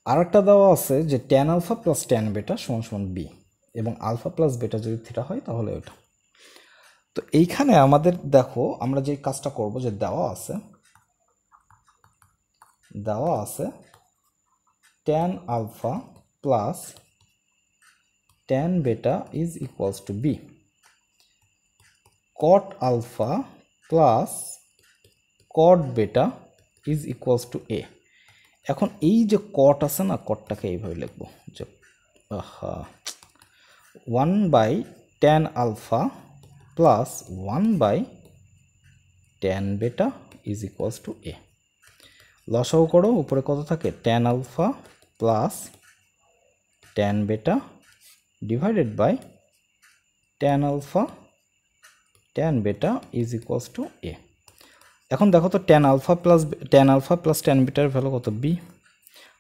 আর একটা দেওয়া আছে যে tan আলফা প্লাস tan বেটা সমান সমান বি, এবং আলফা প্লাস বেটা যদি থিটা হয় তাহলে ওটা। তো এইখানে আমাদের দেখো আমরা যে কাজটা করব, যে দেওয়া আছে tan alpha plus tan beta is equals to B, cot alpha plus cot beta is equals to A. এখন এই যে cot আছে না, cotটাকে এইভাবে লিখবো যে 1/tan alpha plus 1/tan tan beta is equals to A. লসাগু করো, উপরে কত থাকে tan alpha plus tan beta divided by tan alpha tan beta is equals to A. এখন দেখো তো ট্যান আলফা প্লাস ট্যান বেটার ভ্যালু কত বি,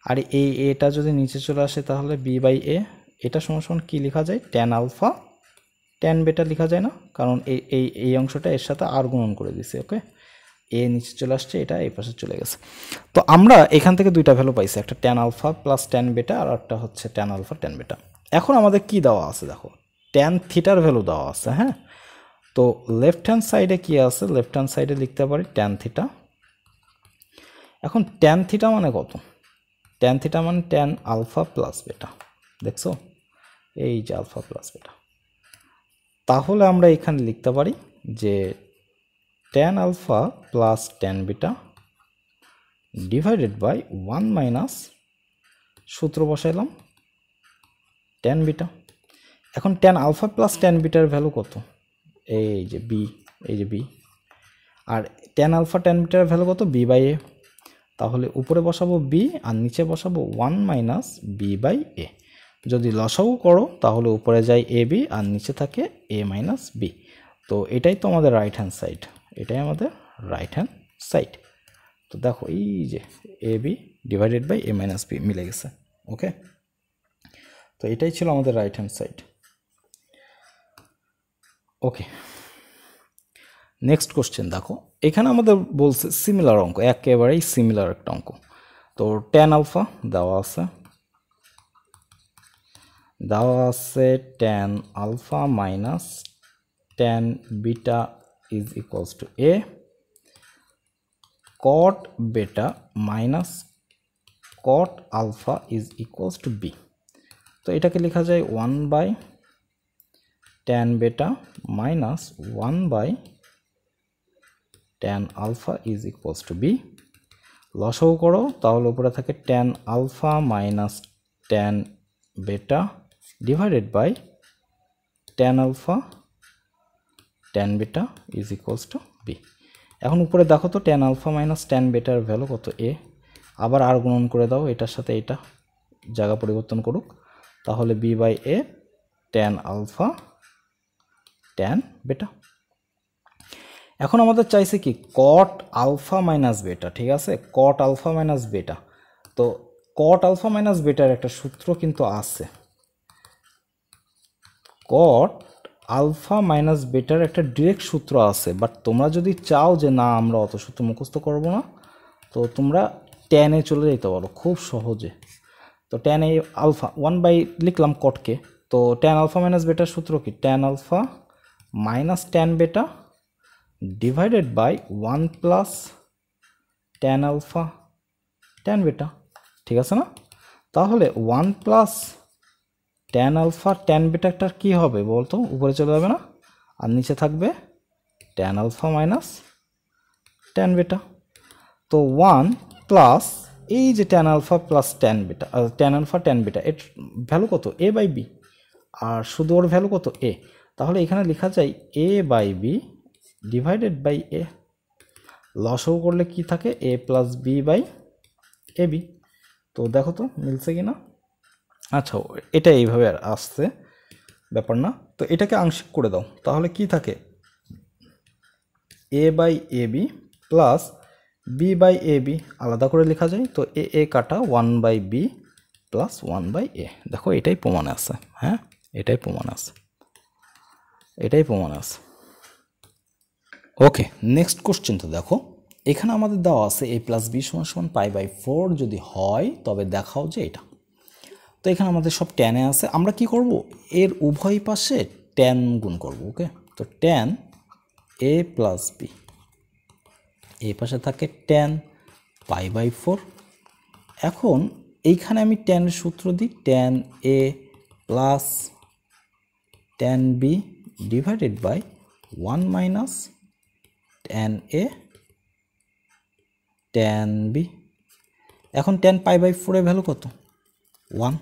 আর এই এটা যদি নিচে চলে আসে তাহলে বি বাই এ, এটা সমান সমান কী লেখা যায় ট্যান আলফা ট্যান বেটা লেখা যায় না, কারণ এই অংশটা এর সাথে আর গুণন করে দিছে। ওকে, এ নিচে চলে আসছে, এটা এই পাশে চলে গেছে। তো আমরা এখান থেকে দুইটা ভ্যালু পাইছি, একটা ট্যান আলফা প্লাস ট্যান বেটা আর একটা হচ্ছে ট্যান আলফা ট্যান বেটা। এখন আমাদের কি দেওয়া আছে দেখো, ট্যান থিটার ভ্যালু দেওয়া আছে। হ্যাঁ, তো লেফট হ্যান্ড সাইডে কি আছে, লেফট হ্যান্ড সাইডে লিখতে পারি ট্যান থিটা। এখন ট্যান থিটা মানে কত, ট্যান থিটা মানে ট্যান আলফা প্লাস বেটা, দেখছো এই যে আলফা প্লাস বেটা। তাহলে আমরা এখানে লিখতে পারি যে tan alpha plus tan beta divided by 1 minus, সূত্র বসাইলাম ট্যান বিটা। এখন ট্যান আলফা প্লাস ট্যান বিটার ভ্যালু কত, এই যে বি, এই যে বি, আর ট্যান আলফা ট্যান বিটার ভ্যালু কত বি বাই এ। তাহলে উপরে বসাবো বি আর নিচে বসাবো 1 মাইনাস বি বাই এ। যদি লসাগু করো তাহলে উপরে যায় এ বি আর নিচে থাকে এ মাইনাস বি। তো এটাই তো আমাদের রাইট হ্যান্ড সাইড, এটাই আমাদের রাইট হ্যান্ড সাইড। তো দেখো এই যে A B divided by A minus B মিলে গেছে। ওকে, তো এটাই ছিল আমাদের right hand side. Okay, next question দেখো, এখানে আমাদের বলছে সিমিলার অঙ্ক, একেবারেই সিমিলার একটা অঙ্ক। তো ট্যান আলফা দেওয়া আছে tan alpha minus tan beta is equals to A, cot beta minus cot alpha is equals to B. তো এটাকে লেখা যায় 1 by tan beta minus 1 by tan alpha is equals to B. লসাগু করো তাহলে উপরে থাকে tan alpha minus tan beta divided by tan alpha tan beta is equals to B. এখন উপরে দেখো তো ট্যান আলফা মাইনাস ট্যান বেটার ভ্যালু কত এ, আবার আর গুণন করে দাও, এটার সাথে এটা জায়গা পরিবর্তন করুক, তাহলে B by A tan alpha tan beta. এখন আমাদের চাইছে কি কট আলফা মাইনাস বেটা, ঠিক আছে, কট আলফা মাইনাস বেটা। তো কট আলফা মাইনাস বেটার একটা সূত্র কিন্তু আছে, কট আলফা মাইনাস বেটার একটা ডিরেক্ট সূত্র আছে, বাট তোমরা যদি চাও যে না আমরা অত সূত্র মুখস্থ করবো না, তো তোমরা ট্যানে চলে যেতে পারো খুব সহজে। তো ট্যান এ আলফা 1 বাই লিখলাম কটকে, তো ট্যান আলফা মাইনাস বেটার সূত্র কি tan alpha minus tan beta divided by 1 plus tan alpha tan beta, ঠিক আছে না? তাহলে 1 প্লাস ট্যান আলফা ট্যান বেটাটার কী হবে বলতো, উপরে চলে যাবে না, আর নিচে থাকবে ট্যান আলফা মাইনাস ট্যান বেটা। তো 1 প্লাস এই যে ট্যান আলফা প্লাস ট্যান বেটা, ট্যান আলফা ট্যান বেটা, এর ভ্যালু কত এ বাই বি, আর শুধু ওর ভ্যালু কত এ। তাহলে এখানে লেখা যায় A by B divided by A. লসাগু করলে কি থাকে A plus B by A B. তো দেখো তো মিলছে কি না? আচ্ছা, এটা এইভাবে আসছে ব্যাপার না, তো এটাকে আংশিক করে দাও, তাহলে কি থাকে A by A B plus B by A B আলাদা করে লেখা যায়, তো এ কাটা 1 by B plus 1 by A. দেখো এটাই প্রমাণে আছে, হ্যাঁ এটাই প্রমাণ আছে, এটাই প্রমাণ আছে। ওকে, নেক্সট কোশ্চেন তো দেখো, এখানে আমাদের দেওয়া আছে এ প্লাস বি সমান সমান পাই বাই 4 যদি হয় তবে দেখাও যে এটা। তো এখানে আমাদের সব ট্যানে আছে, আমরা কি করব এর উভয় পাশে ট্যান গুণ করব। ওকে, তো ট্যান এ প্লাস বি, এই পাশে থাকে ট্যান পাই বাই 4। এখন এইখানে আমি ট্যানের সূত্র দিই tan A plus tan B divided by 1 minus tan A tan B. এখন ট্যান পাই বাই 4 এর ভ্যালু কত 1,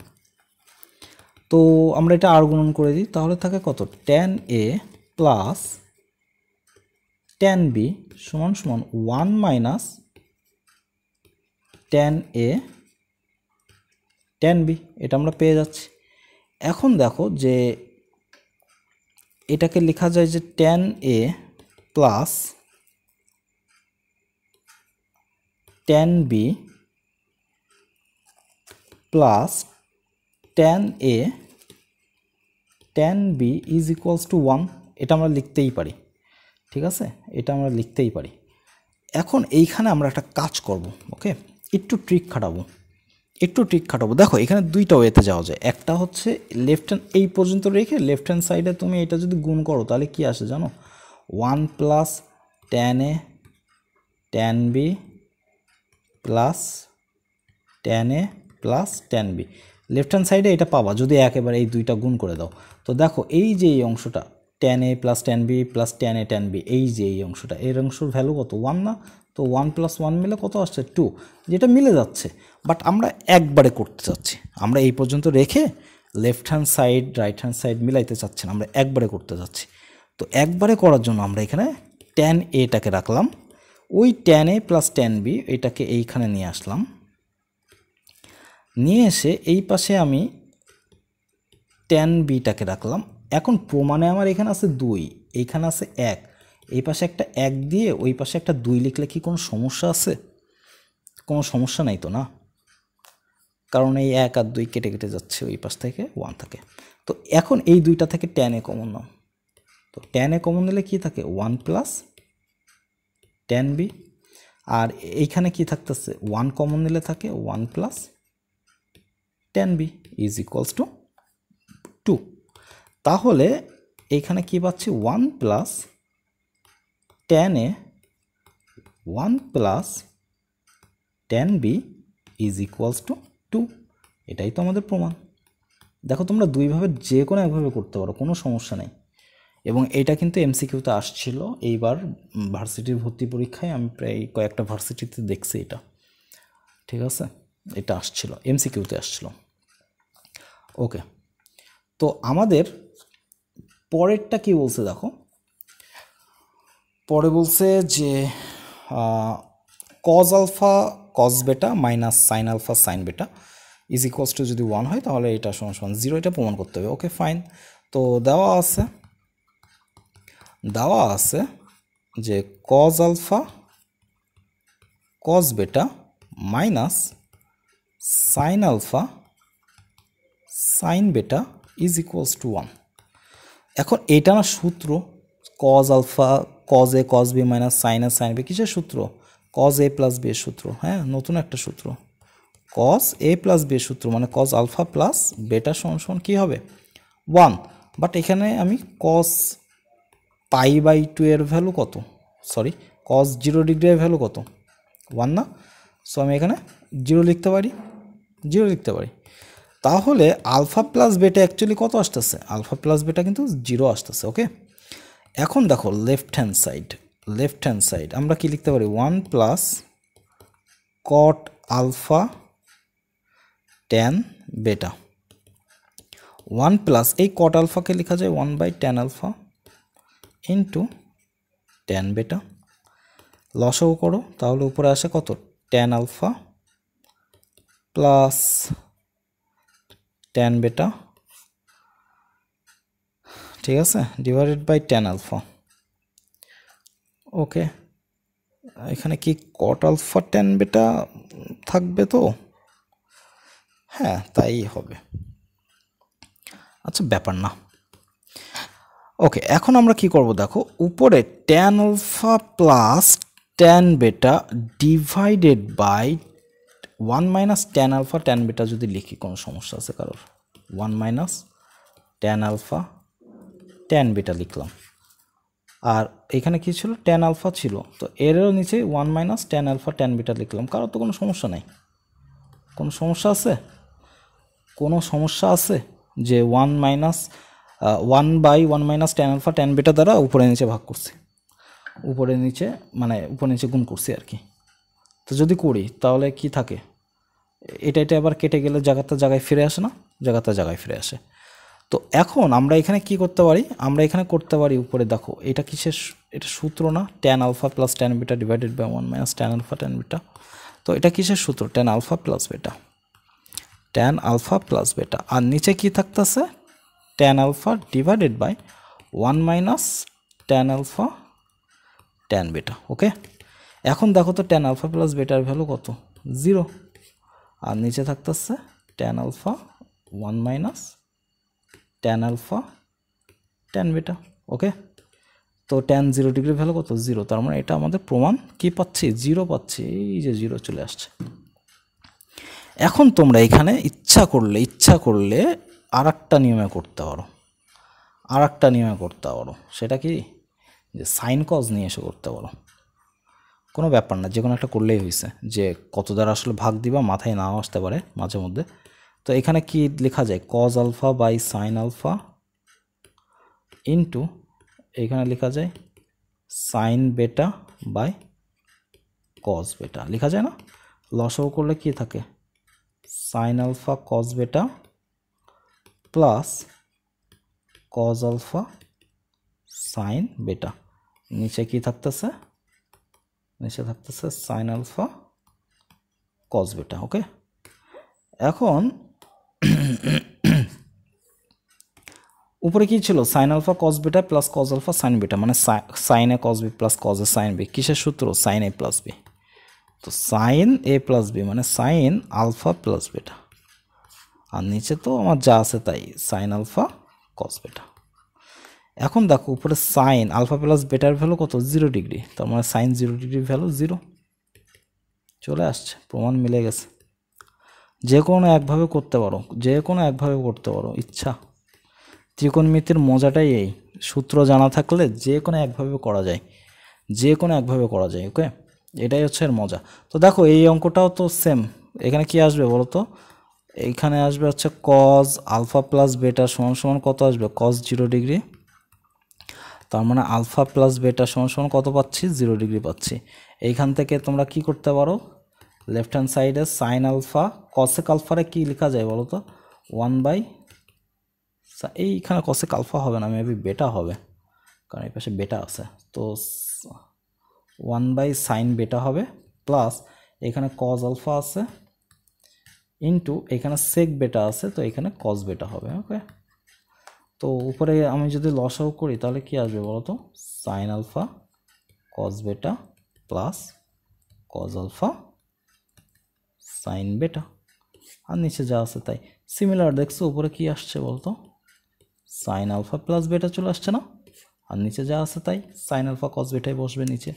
তো আমরা এটা আর গুণন করে দিই, তাহলে থাকে কত tan A plus tan b সমান সমান 1 minus tan a tan b, এটা আমরা পেয়ে যাচ্ছি। এখন দেখো যে এটাকে লেখা যায় যে tan a plus tan b plus tan a tan b is equals to 1, এটা আমরা লিখতেই পারি, ঠিক আছে, এটা আমরা লিখতেই পারি। এখন এইখানে আমরা একটা কাজ করব, ওকে, একটু ট্রিক খাটাবো। দেখো এখানে দুইটা ওয়েতে যাওয়া যায়। একটা হচ্ছে লেফট হ্যান্ড এই পর্যন্ত রেখে লেফট হ্যান্ড সাইডে তুমি এটা যদি গুণ করো তাহলে কি আসে জানো, 1 plus tan a tan b plus tan a plus tan b, left hand সাইডে এটা পাবা যদি একেবারে এই দুইটা গুণ করে দাও। তো দেখো এই যে এই অংশটা tan a plus tan b plus tan a tan b, এই যে এই অংশটা, এর অংশের ভ্যালু কত 1 না, তো 1 প্লাস 1 মিলে কত আসছে 2, যেটা মিলে যাচ্ছে। বাট আমরা একবারে করতে চাচ্ছি, আমরা এই পর্যন্ত রেখে left hand side right hand side মিলাইতে চাচ্ছি না, আমরা একবারে করতে চাচ্ছি। তো একবারে করার জন্য আমরা এখানে tan a-টাকে রাখলাম, ওই tan a plus tan b এটাকে এইখানে নিয়ে আসলাম, নিয়ে এসে এই পাশে আমি tan b-টাকে রাখলাম। এখন প্রমাণে আমার এখানে আছে 2, এইখানে আছে 1, এই পাশে একটা 1 দিয়ে ওই পাশে একটা 2 লিখলে কি কোনো সমস্যা আছে? কোনো সমস্যা নাই তো না, কারণ এই 1 আর 2 কেটে কেটে যাচ্ছে, ওই পাশ থেকে 1 থাকে। তো এখন এই দুইটা থেকে tan a কমন নাও, তো tan a কমন নিলে কি থাকে 1 প্লাস tan b, আর এইখানে কি থাকতেছে 1 কমন নিলে থাকে 1 plus tan b is equals to 2। তাহলে এইখানে কি পাচ্ছি 1 plus tan a 1 plus tan b is equals to 2, এটাই তো আমাদের প্রমাণ। দেখো তোমরা দুইভাবে যে কোনো একভাবে করতে পারো, কোনো সমস্যা নেই। এবং এটা কিন্তু এমসিকিউতে আসছিল এইবার ভার্সিটির ভর্তি পরীক্ষায়, আমি প্রায় কয়েকটা ভার্সিটিতে দেখছি এটা, ঠিক আছে, এটা আসছিল এমসিকিউতে আসছিল। ওকে, তো আমাদের পরেরটা কি বলছে দেখো, পরে বলছে যে cos alpha cos beta minus sine alpha sine beta is equals to যদি 1 হয় তাহলে এটা সমান সমান 0, এটা প্রমাণ করতে হবে। ওকে ফাইন, তো দেওয়া আছে যে cos alpha cos beta minus sine alpha sine beta is equals to 1। এখন এটা না সূত্র, cos alpha cos a cos b minus sine a sine b, কিসের সূত্র? cos a প্লাস b এর সূত্র, হ্যাঁ নতুন একটা সূত্র, cos a প্লাস b এর সূত্র, মানে cos আলফা প্লাস বেটা সমান সমান কী হবে 1। বাট এখানে আমি cos π/2 এর ভ্যালু কত, সরি cos 0 ডিগ্রি এর ভ্যালু কত 1 না, সো আমি এখানে 0 লিখতে পারি। তাহলে আলফা প্লাস বেটা অ্যাকচুয়ালি কত আসতেছে, আলফা প্লাস বেটা কিন্তু 0 আসতেছে। ওকে, এখন দেখো লেফট হ্যান্ড সাইড আমরা কি লিখতে পারি 1 প্লাস cot আলফা tan বেটা, 1 প্লাস এই cot আলফাকে লেখা যায় 1/tan আলফা ইন্টু tan বেটা, লসাগু করো তাহলে উপরে আসে কত tan আলফা প্লাস tan বেটা, ঠিক আছে, ডিভাইডেড বাই tan আলফা। ওকে, এখানে কি cot আলফা tan বেটা থাকবে তো, হ্যাঁ তাই হবে, আচ্ছা ব্যাপার না। ওকে, এখন আমরা কি করব দেখো, উপরে tan alpha plus tan beta divided by 1 minus tan alpha tan beta যদি লিখি কোনো সমস্যা আছে কারোর? 1 মাইনাস tan আলফা tan বেটা লিখলাম, আর এখানে কি ছিল tan আলফা ছিল, তো এরও নিচে 1 মাইনাস tan আলফা tan বেটা লিখলাম। কারোর তো কোনো সমস্যা নাই? কোনো সমস্যা আছে যে 1 minus 1/1 minus tan alpha tan beta দ্বারা উপরে নিচে ভাগ করছি, উপরে নিচে গুণ করছি আর কি। তো যদি করি তাহলে কি থাকে, এটা আবার কেটে গেলে জায়গায় ফিরে আসে না, জায়গায় ফিরে আসে। তো এখন আমরা এখানে কি করতে পারি, আমরা এখানে করতে পারি উপরে দেখো এটা কিসের এটা সূত্র না, tan alpha plus tan beta divided by 1 minus tan alpha tan beta. তো এটা কিসের সূত্র? Tan alpha plus beta, tan alpha plus beta. আর নিচে কি থাকতেছে? Tan alpha divided by 1 minus tan alpha tan beta. Okay, এখন দেখো তো ট্যান আলফা প্লাস বিটার ভ্যালু কত? 0। আর নিচে থাকতেছে tan alpha 1 minus tan alpha tan beta. Okay, তো ট্যান 0 ডিগ্রি ভ্যালু কত? 0। তার মানে এটা আমাদের প্রমাণ কি পাচ্ছি? 0 পাচ্ছি। এই যে 0 চলে আসছে। এখন তোমরা এখানে ইচ্ছা করলে আর একটা নিয়মে করতে পারো, সেটা কি? যে সাইন কজ নিয়ে এসে করতে পারো, কোনো ব্যাপার না, যে কোনো একটা করলেই হয়েছে। যে কত দ্বারা আসলে ভাগ দিবা মাথায় নাও আসতে পারে মাঝে মধ্যে। তো এখানে কি লেখা যায়? Cos alpha by sine alpha into এখানে লেখা যায় সাইন বেটা বাই কজ বেটা, লেখা যায় না? লসাগু করলে কি থাকে? Sign alpha cos beta plus cos alpha sine বেটা। নিচে কি থাকতেছে? নিচে থাকতেছে সাইন আলফা কজ বেটা। ওকে, এখন উপরে কি ছিল? Sine alpha cos beta plus cos alpha sine beta, মানে sine A cos B plus cos A sine B. কিসের সূত্র? Sine A plus B. তো সাইন এ প্লাস বি মানে সাইন আলফা প্লাস বেটা। আর নিচে তো আমার যা আছে তাই, সাইন আলফা কজ বেটা। এখন দেখো উপরে সাইন আলফা প্লাস বেটার ভ্যালু কত? 0 ডিগ্রি। তার মানে সাইন 0 ডিগ্রি ভ্যালু 0 চলে আসছে। প্রমাণ মিলে গেছে। যে কোনো একভাবে করতে পারো, ইচ্ছা। ত্রিকোণমিতির মজাটাই এই, সূত্র জানা থাকলে যে কোনো একভাবে করা যায়। ওকে, এটাই হচ্ছে এর মজা। তো দেখো এই অঙ্কটাও তো সেম। এখানে কি আসবে বলো তো? এইখানে আসবে হচ্ছে কজ আলফা প্লাস বেটা সমান সমান কত আসবে? Cos 0 degree. তার মানে আলফা প্লাস বেটা সমান সমান কত পাচ্ছি? 0 ডিগ্রি পাচ্ছি। এইখান থেকে তোমরা কি করতে পারো? লেফট হ্যান্ড সাইডে সাইন আলফা কসেক আলফারে কি লেখা যায় বলো তো? 1 বাই, এইখানে কসেক আলফা হবে না, মেবি বেটা হবে, কারণ এই পাশে বেটা আছে। তো 1 বাই সাইন বেটা হবে প্লাস এখানে কজ আলফা আছে ইন্টু এখানে সেক বেটা আছে, তো এখানে কজ বেটা হবে। ওকে, তো উপরে আমি যদি লসাগু করি তাহলে কি আসবে বলো তো? Sign alpha cos beta plus cos alpha sine বেটা। আর নিচে যা আছে তাই। সিমিলার দেখছো উপরে কি আসছে বলতো? সাইন আলফা প্লাস বেটা চলে আসছে না? আর নিচে যা আছে তাই, সাইন আলফা কজ বেটাই বসবে নিচে।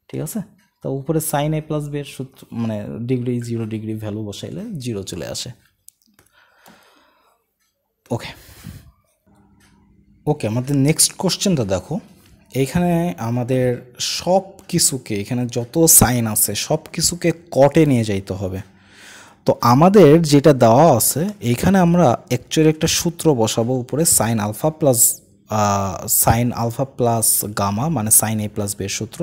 ঠিক আছে, তো উপরে সাইন এ প্লাস বি এর সূত্র মানে ডিগ্রি 0 ডিগ্রি ভ্যালু বসাইলে 0 চলে আসে। ওকে, আমাদের নেক্সট কোশ্চেনটা দেখো। এইখানে আমাদের সব কিছুকে, এখানে যত সাইন আছে সব কিছুকে কটে নিয়ে যাইতে হবে। তো আমাদের যেটা দেওয়া আছে এইখানে আমরা অ্যাকচুয়ালি একটা সূত্র বসাবো উপরে, সাইন আলফা প্লাস গামা মানে সাইন এ প্লাস বি এর সূত্র।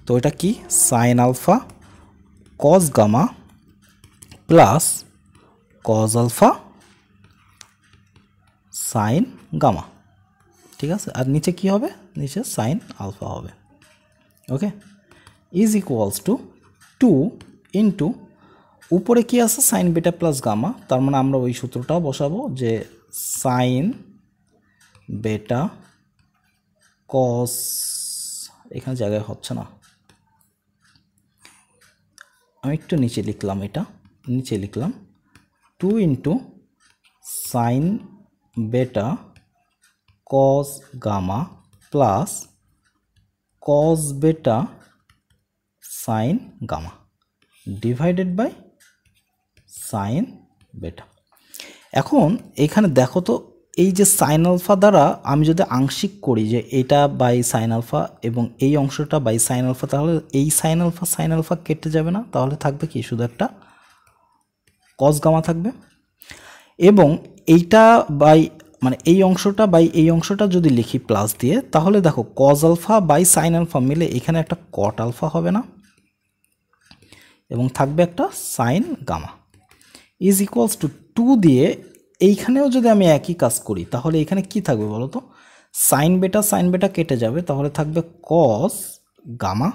তো এটা কি? Sine alpha cos gamma plus cos alpha sine gamma. ঠিক আছে, আর নিচে কি হবে? নিচে সাইন আলফা হবে। ওকে, ইজ ইকুয়ালস টু 2 ইন্টু উপরে কি আছে? সাইন বেটা প্লাস গামা। তার মানে আমরা ওই সূত্রটাও বসাবো যে সাইন বেটা কস, এখানে জায়গায় হচ্ছে না, আমি একটু নিচে লিখলাম, এটা নিচে লিখলাম 2 ইন্টু সাইন বেটা কস gamma plus cos beta sine gamma divided by sine beta. এখন এইখানে দেখো তো, এই যে সাইন আলফা দ্বারা আমি যদি আংশিক করি যে এটা বাই সাইন আলফা এবং এই অংশটা বাই সাইন আলফা, তাহলে এই সাইন আলফা কেটে যাবে না, তাহলে থাকবে কি? শুধু একটা কস গামা থাকবে। এবং এইটা বাই মানে এই অংশটা বাই এই অংশটা যদি লিখি প্লাস দিয়ে, তাহলে দেখো cos alpha by sine alpha মিলে এখানে একটা কট আলফা হবে না, এবং থাকবে একটা sine gamma is equals to 2 দিয়ে এইখানেও যদি আমি একই কাজ করি তাহলে এখানে কি থাকবে বলো তো? সাইন বেটা কেটে যাবে, তাহলে থাকবে কস গামা,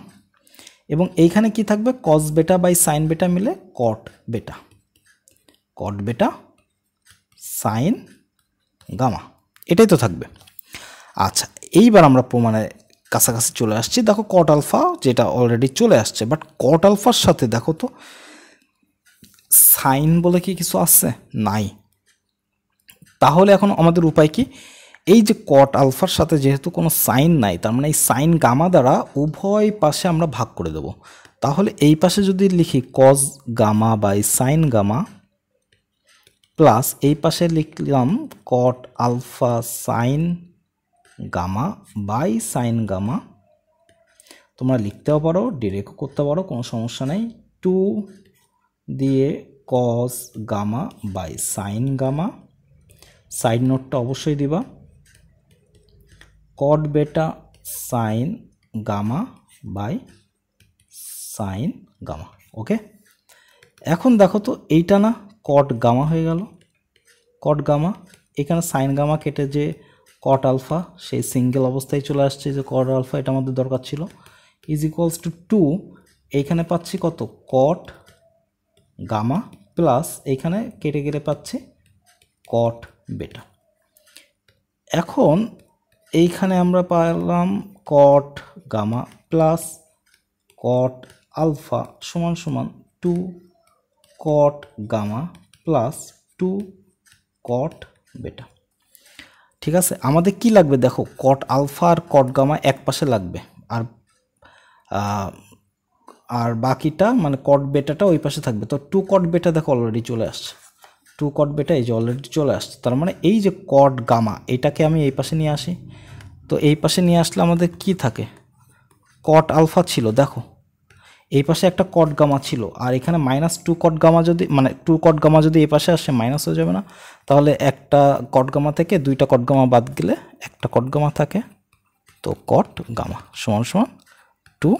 এবং এইখানে কি থাকবে কস বেটা বাই সাইন বেটা মিলে কট বেটা সাইন গামা, এটাই তো থাকবে। আচ্ছা, এইবার আমরা প্রমাণের কাছাকাছি চলে আসছি। দেখো কট আলফা যেটা অলরেডি চলে আসছে, বাট কট আলফার সাথে দেখো তো সাইন বলে কি কিছু আছে? নাই। তাহলে এখন আমাদের উপায় কি? এই যে কট আলফার সাথে যেহেতু কোনো সাইন নাই, তার মানে এই সাইন গামা দ্বারা উভয় পাশে আমরা ভাগ করে দেব। তাহলে এই পাশে যদি লিখি cos gamma by sine gamma, plus এই পাশে লিখলাম cot alpha sine gamma by sine gamma, তোমরা লিখতেও পারো ডিরেক্টও করতে পারো, কোনো সমস্যা নেই। 2 দিয়ে cos gamma by sine gamma, side নোটটা অবশ্যই দিবা, cot beta sine gamma by sine gamma. Okay, এখন দেখো তো এইটা না কট গামা হয়ে গেল, কট গামা, এখানে সাইন গামা কেটে যে কট আলফা সেই সিঙ্গেল অবস্থায় চলে আসছে, যে কট আলফা এটা আমাদের দরকার ছিল, ইজ ইকুয়ালস টু 2, এইখানে পাচ্ছি কত কট গামা, প্লাস এইখানে কেটে গেলে পাচ্ছি কট বেটা। এখন এইখানে আমরা পাইলাম cot gamma plus cot alpha সমান সমান 2 কট গামা প্লাস 2 কট বেটা। ঠিক আছে, আমাদের কি লাগবে দেখো, কট আলফা আর কট গামা এক পাশে লাগবে, আর বাকিটা মানে কট বেটাটা ওই পাশে থাকবে। তো 2 কট বেটা দেখো অলরেডি চলে আসছে, 2 কট বেটা এই যে অলরেডি চলে আসছে, তার মানে এই যে কট গামা এটাকে আমি এই পাশে নিয়ে আসি। তো এই পাশে নিয়ে আসলে আমাদের কি থাকে, কট আলফা ছিল, দেখো এই পাশে একটা কট গামা ছিল, আর এখানে -2 কট গামা যদি মানে 2 কট গামা যদি এই পাশে আসে মাইনাস হয়ে যাবে না? তাহলে একটা কট গামা থেকে 2টা কট গামা বাদ গেলে একটা কট গামা থাকে, তো কট গামা সমান সমান 2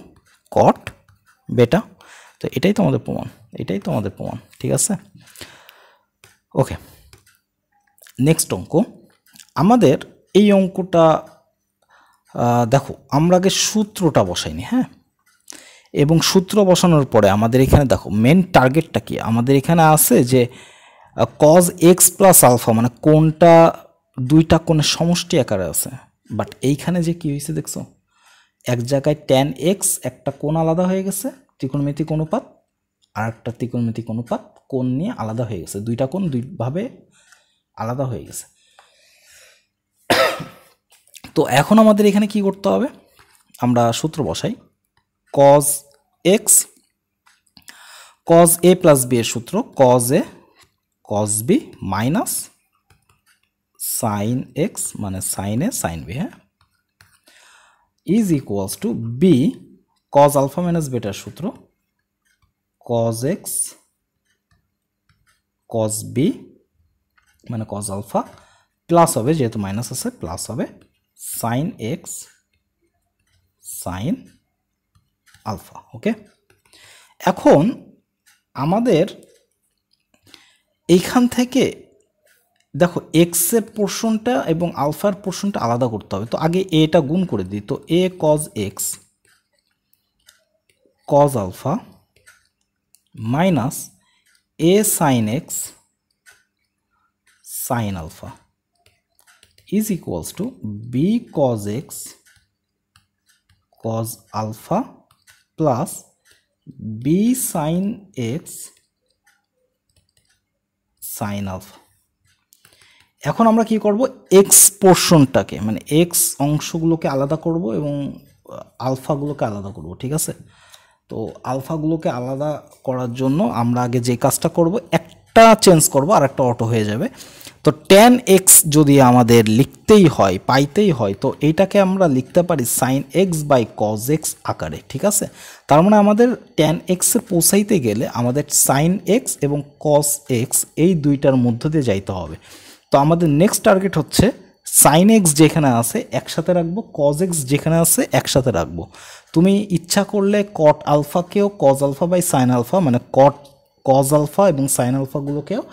কট বেটা। তো এটাই তো আমাদের প্রমাণ, ঠিক আছে। ওকে, নেক্সট অঙ্ক। আমাদের এই অঙ্কটা দেখো আমরা আগে সূত্রটা বসাইনি, হ্যাঁ, এবং সূত্র বসানোর পরে আমাদের এখানে দেখো মেন টার্গেটটা কি, আমাদের এখানে আছে যে কজ এক্স প্লাস আলফা, মানে কোনটা দুইটা কোণের সমষ্টি আকারে আছে। বাট এইখানে যে কি হয়েছে দেখছো, এক জায়গায় ট্যান এক্স একটা কোণ আলাদা হয়ে গেছে ত্রিকোণমিতিক অনুপাত, আর একটা ত্রিকোণমিতিক অনুপাত কোণ নিয়ে আলাদা হয়ে গেছে, দুইটা কোণ দুইভাবে আলাদা হয়ে গেছে। তো এখন আমাদের এখানে কি করতে হবে, আমরা সূত্র বসাই। Cos x, cos a plus B এর সূত্র cos a cos b minus sine x মানে সাইন এ সাইন বি, হ্যাঁ, is equals to B cos alpha minus better সূত্র কজ এক্স কজ বি মানে কজ আলফা, প্লাস হবে যেহেতু minus আছে plus হবে sine x sine alpha. Okay, এখন আমাদের এইখান থেকে দেখো এক্সের পোর্শনটা এবং আলফার পোর্শনটা আলাদা করতে হবে। তো আগে এটা গুণ করে দিই, তো A cos x cos alpha minus A sine x sine alpha is equals to B cos x cos alpha plus B sine x sine alpha. এখন আমরা কি করব, এক্স পোর্শনটাকে মানে এক্স অংশগুলোকে আলাদা করব এবং আলফাগুলোকে আলাদা করব, ঠিক আছে। তো আলফাগুলোকে আলাদা করার জন্য আমরা আগে যে কাজটা করব, একটা চেঞ্জ করব আর একটা অটো হয়ে যাবে। তো ট্যান এক্স যদি আমাদের লিখতেই হয় পাইতেই হয়, তো এইটাকে আমরা লিখতে পারি sine x by cos x আকারে, ঠিক আছে। তার মানে আমাদের ট্যান এক্সে পৌঁছাইতে গেলে আমাদের সাইন এক্স এবং কজ এক্স এই দুইটার মধ্য দিয়ে যাইতে হবে। তো আমাদের নেক্সট টার্গেট হচ্ছে সাইন এক্স যেখানে আছে একসাথে রাখবো, কজ এক্স যেখানে আছে একসাথে রাখবো। তুমি ইচ্ছা করলে কট আলফাকেও cos alpha by sine alpha মানে কজ আলফা এবং সাইন আলফাগুলোকেও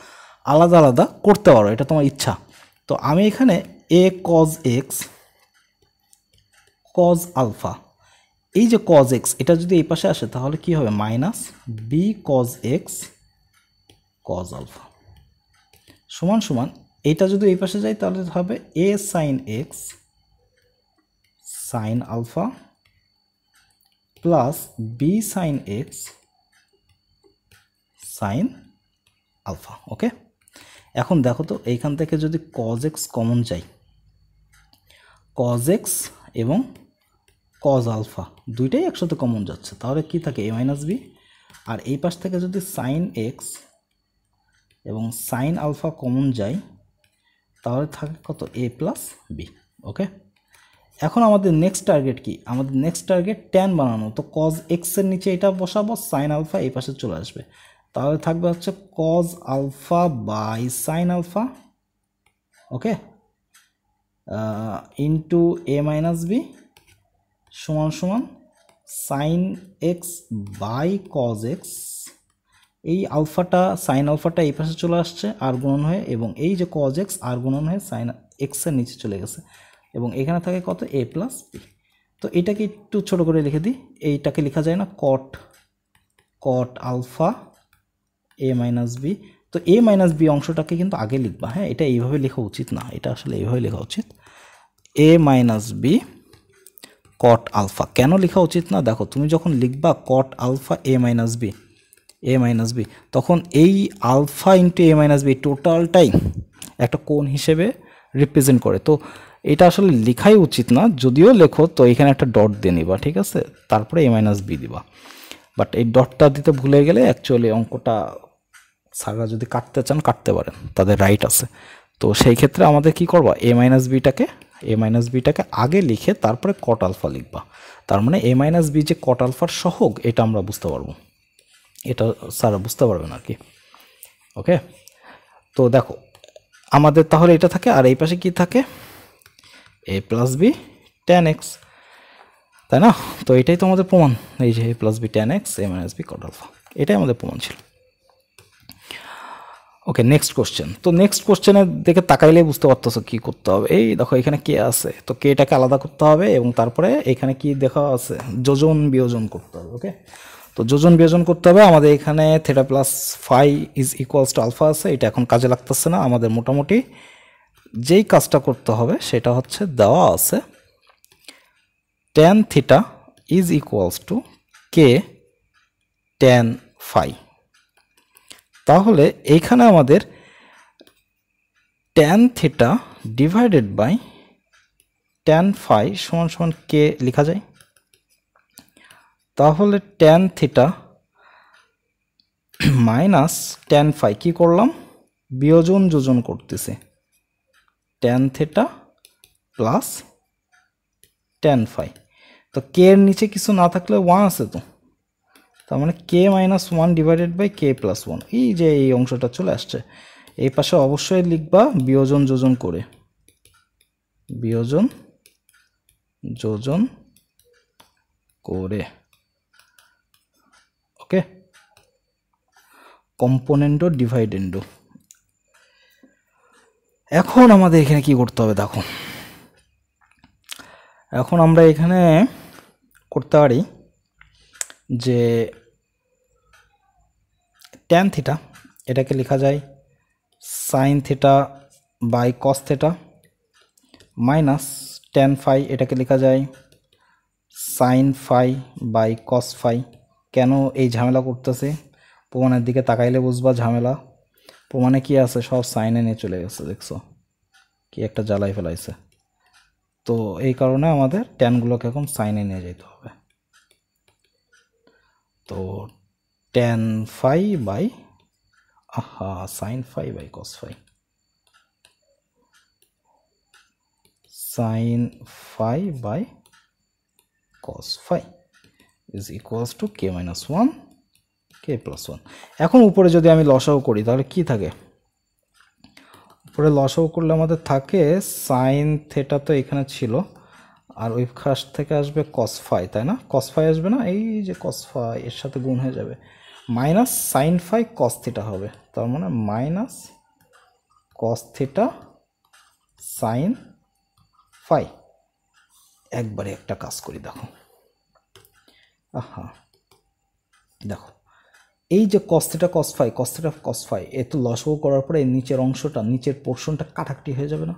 আলাদা আলাদা করতে পারো, এটা তোমার ইচ্ছা। তো আমি এখানে এ কজ এক্স কজ আলফা, এই যে কজ এক্স এটা যদি এই পাশে আসে তাহলে কি হবে minus B cos x cos alpha সমান সমান এইটা যদি এই পাশে যায় তাহলে হবে A sine x sine alpha plus B sine x sine alpha. Okay, এখন দেখো তো এইখান থেকে যদি কজ এক্স কমন যাই, কজ এক্স এবং কজ আলফা দুইটাই একসাথে কমন যাচ্ছে, তাহলে কি থাকে এ মাইনাস বি। আর এই পাশ থেকে যদি সাইন এক্স এবং সাইন আলফা কমন যায় তাহলে থাকে কত এ প্লাস বি। ওকে, এখন আমাদের নেক্সট টার্গেট কি, আমাদের নেক্সট টার্গেট ট্যান বানানো। তো কজ এক্সের নিচে এটা বসাবো, সাইন আলফা এই পাশে চলে আসবে, তাহলে থাকবে হচ্ছে cos alpha by sine alpha, okay, into a minus b সমান সমান sine x by cos x. এই আলফাটা সাইন আলফাটা এই পাশে চলে আসছে আর গুণন হয়ে, এবং এই যে কজ এক্স আর গুণন হয়ে সাইন এক্সের নিচে চলে গেছে, এবং এখানে থাকে কত এ প্লাস বি। তো এটাকে একটু ছোট করে লিখে দিই, এইটাকে লেখা যায় না কট আলফা এ মাইনাস বি। তো এ মাইনাস বি অংশটাকে কিন্তু আগে লিখবা, হ্যাঁ, এটা এইভাবে লেখা উচিত না, এটা আসলে এইভাবে লেখা উচিত এ মাইনাস বি কট আলফা। কেন লেখা উচিত না, দেখো তুমি যখন লিখবা কট আলফা এ মাইনাস বি তখন এই alpha into a minus B টোটালটাই একটা কোণ হিসেবে রিপ্রেজেন্ট করে। তো এটা আসলে লেখাই উচিত না, যদিও লেখো তো এখানে একটা ডট দিয়ে নিবা, ঠিক আছে, তারপরে এ মাইনাস বি দিবা। বাট এই ডটটা দিতে ভুলে গেলে অ্যাকচুয়ালি অঙ্কটা স্যাররা যদি কাটতে চান কাটতে পারেন, তাদের রাইট আছে। তো সেই ক্ষেত্রে আমাদের কি করবা, এ মাইনাস বিটাকে আগে লিখে তারপরে কট আলফা লিখবা। তার মানে এ মাইনাস বি যে কট আলফার সহগ এটা আমরা বুঝতে পারবো, এটা স্যারা বুঝতে পারবেন আর কি। ওকে, তো দেখো আমাদের তাহলে এটা থাকে, আর এই পাশে কি থাকে A plus B tan x, তাই না? তো এটাই তো আমাদের প্রমাণ, এই যে এ প্লাস বি ট্যান এক্স এ মাইনাস বি কট আলফা, এটাই আমাদের প্রমাণ ছিল। ওকে, নেক্সট কোশ্চেন। তো নেক্সট কোশ্চেনের দিকে তাকাইলেই বুঝতে পারতেছো কী করতে হবে। এই দেখো এখানে কে আছে, তো কেটাকে আলাদা করতে হবে এবং তারপরে এখানে কি দেখা আছে যোজন বিয়োজন করতে হবে। ওকে, তো যোজন বিয়োজন করতে হবে। আমাদের এখানে theta plus phi is equals to alpha আছে, এটা এখন কাজে লাগতেছে না। আমাদের মোটামুটি যেই কাজটা করতে হবে সেটা হচ্ছে দেওয়া আছে tan theta is equals to K tan phi. তাহলে এইখানে আমাদের tan theta divided by tan phi সমান সমান কে লেখা যায়। তাহলে tan theta minus tan phi কী করলাম, বিয়োজন যোজন করতেছে, tan theta plus tan phi. তো কে এর নিচে কিছু না থাকলে ওয়ান আছে, তো তার মানে K minus one divided by K plus one, এই যে এই অংশটা চলে আসছে। এই পাশে অবশ্যই লিখবা বিয়োজন যোজন করে, বিয়োজন যোজন করে। ওকে, কম্পোনেন্টো ডিভাইডেন্ডো। এখন আমাদের এখানে কি করতে হবে দেখো, এখন আমরা এখানে করতে পারি যে ট্যান থিটা এটাকে লেখা যায় sine theta by cos theta minus tan phi এটাকে লেখা যায় sine phi by cos phi. কেন এই ঝামেলা করতেছে, প্রমাণের দিকে তাকাইলে বুঝবা ঝামেলা। প্রমাণে কি আছে, সব সাইনে নিয়ে চলে গেছে, দেখছো কি একটা জ্বালাই ফেলাইছে। তো এই কারণে আমাদের ট্যানগুলোকে এখন সাইনে নিয়ে যেতে হবে। তো tan phi by sine phi by cos phi, sine phi by cos phi is equals to k minus one k plus one. এখন উপরে যদি আমি লসাও করি তাহলে কি থাকে, উপরে লসাও করলে আমাদের থাকে সাইন থেটা, তো এখানে ছিল, আর ওই খাস থেকে আসবে কস ফাই, তাই না? কস ফাই আসবে না, এই যে কস ফাই এর সাথে গুণ হয়ে যাবে, minus sine phi cos theta হবে, তার মানে minus cos theta sine phi. একবারে একটা কাজ করি, দেখো দেখো এই যে cos θ cos φ এ তো লসও করার পরে নিচের অংশটা, নিচের পোর্শনটা কাটাকাটি হয়ে যাবে না,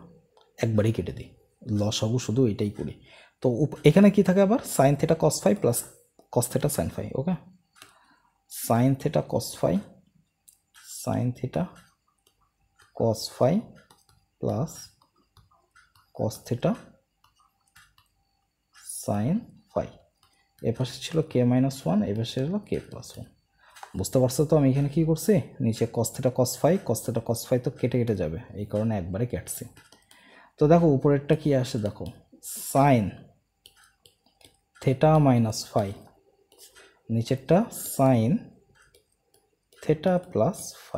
একবারেই কেটে দিই, লসাগু শুধু এটাই করি। তো এখানে কি থাকে আবার sin θ cos φ plus cos θ sin φ, okay, sin θ cos φ sin θ cos φ plus cos θ sin φ, এ পাশে ছিল k-1, এ পাশে হলো k+1। বুঝতে পারছো তো আমি এখানে কি করছি, নিচে cos θ cos φ তো কেটে কেটে যাবে, এই কারণে একবারে কাটছি। তো দেখো উপরেরটা কি আসে, দেখো sin θ - φ, নিচেরটা sin θ প্লাস φ,